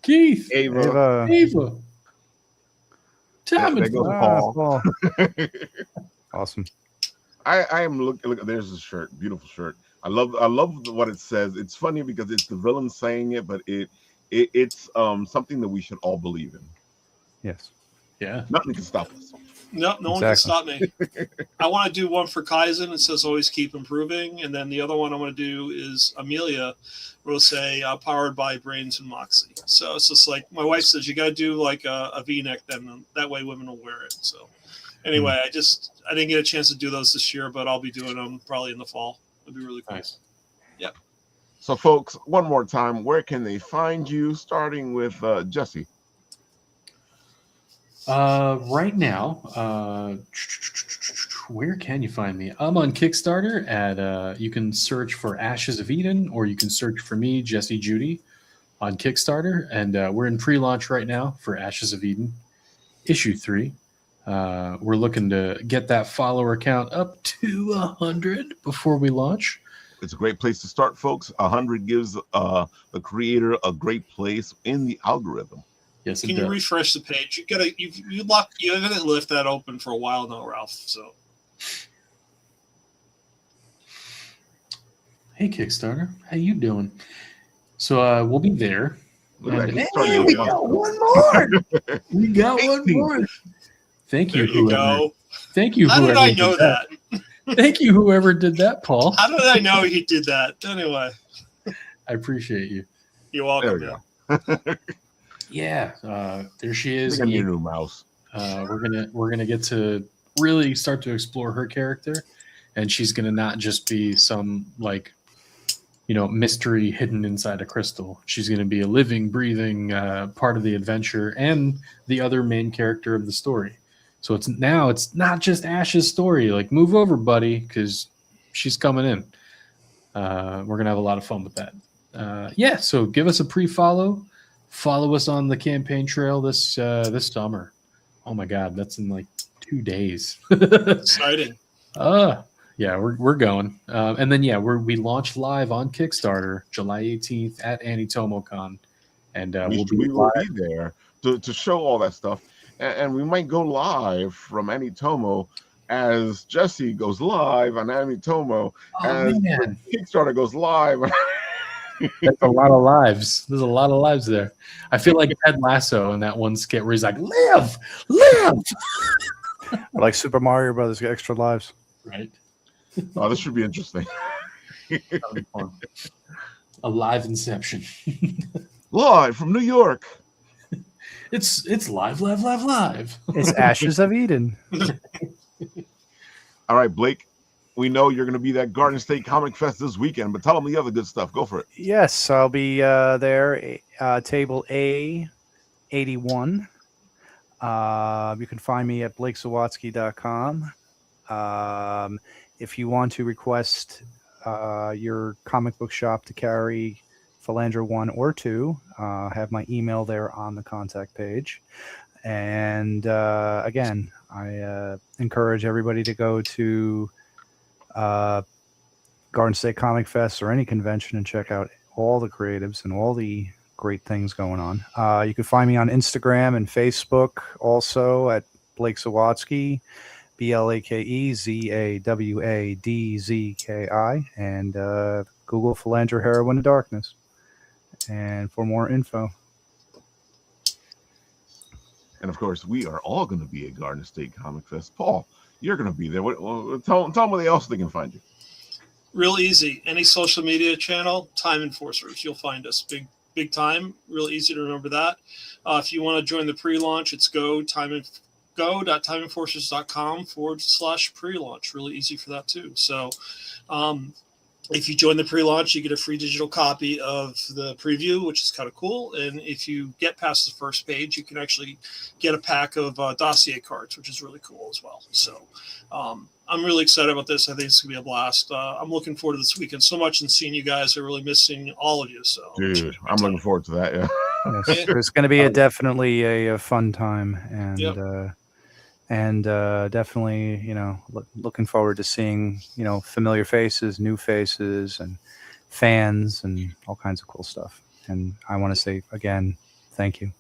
Keith, Ava. Thomas. There goes Paul. Awesome. I am look. There's a shirt, beautiful shirt. I love what it says. It's funny because it's the villain saying it, but it's something that we should all believe in. Yes. Yeah. Nothing can stop us. No one can stop me. I want to do one for Kaizen. It says always keep improving. And then the other one I want to do is Amelia, where it'll say powered by brains and moxie. So it's just like my wife says, you got to do like a V-neck, then that way women will wear it. So anyway, I didn't get a chance to do those this year, but I'll be doing them probably in the fall. It'll be really cool. Nice. Yep. So folks, one more time, where can they find you? Starting with Jesse. Right now, where can you find me? I'm on Kickstarter at you can search for Ashes of Eden, or you can search for me, Jesse Judy, on Kickstarter, and we're in pre-launch right now for Ashes of Eden, issue 3. We're looking to get that follower count up to 100 before we launch. It's a great place to start, folks. 100 gives the creator a great place in the algorithm. Yes, Can you refresh the page? You haven't left that open for a while now, Ralph. So hey, Kickstarter, how you doing? So we'll be there. Look at that, And, Kickstarter. hey, we got one more. We got one 18. more. Thank you, there you whoever. go. Thank you. How did whoever I know that? Thank you, whoever did that, Paul. How did I know he did that? Anyway, I appreciate you. you're welcome. There we go. Yeah, there she is. Look at your new mouse. We're gonna get to really start to explore her character, and she's gonna not just be some mystery hidden inside a crystal. She's gonna be a living, breathing part of the adventure and the other main character of the story. So it's not just Ash's story. Like, move over, buddy, because she's coming in. We're gonna have a lot of fun with that. So give us a pre-follow. Follow us on the campaign trail this summer. Oh my God, that's in like 2 days. Exciting. Yeah, we're going. And then we launch live on Kickstarter July 18th at AniTomoCon, and we will be there to show all that stuff, and we might go live from AniTomo as Jesse goes live on AniTomo, as Kickstarter goes live. That's a lot of lives. There's a lot of lives there. I feel like Ted Lasso in that one skit where he's like, "Live, live." Like Super Mario Brothers, get extra lives. Right. Oh, this should be interesting. That'll be fun. A live Inception. Live from New York. It's live, live, live, live. It's Ashes of Eden. All right, Blake. We know you're going to be at Garden State Comic Fest this weekend, but tell them the other good stuff. Go for it. Yes, I'll be there. Table A81. You can find me at blakesawatsky.com. If you want to request your comic book shop to carry Philandra 1 or 2, have my email there on the contact page. And again, I encourage everybody to go to Garden State Comic Fest or any convention and check out all the creatives and all the great things going on. You can find me on Instagram and Facebook also at Blake Sawatsky, BlakeZawadZki, and Google Philandra Heroine of Darkness and for more info. And of course, we are all going to be at Garden State Comic Fest. Paul, you're going to be there. Tell them where else they can find you. Real easy. Any social media channel, Time Enforcers. You'll find us big time. Real easy to remember that. If you want to join the pre-launch, it's go.timeenforcers.com/pre-launch. Really easy for that too. So if you join the pre-launch, you get a free digital copy of the preview, which is kind of cool. And if you get past the first page, you can actually get a pack of dossier cards, which is really cool as well. So I'm really excited about this. I think it's going to be a blast. I'm looking forward to this weekend so much and seeing you guys. I'm really missing all of you. So, dude, I'm looking forward to that. Yeah. Yes, it's going to be definitely a fun time. And and definitely, looking forward to seeing, familiar faces, new faces, and fans, and all kinds of cool stuff. And I want to say again, thank you.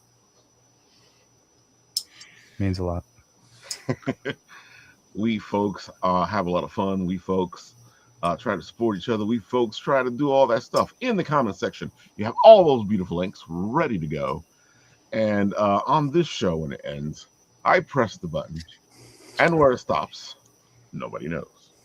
It means a lot. We folks have a lot of fun. We folks try to support each other. We folks try to do all that stuff in the comment section. You have all those beautiful links ready to go. And on this show, when it ends, I press the button, and where it stops, nobody knows.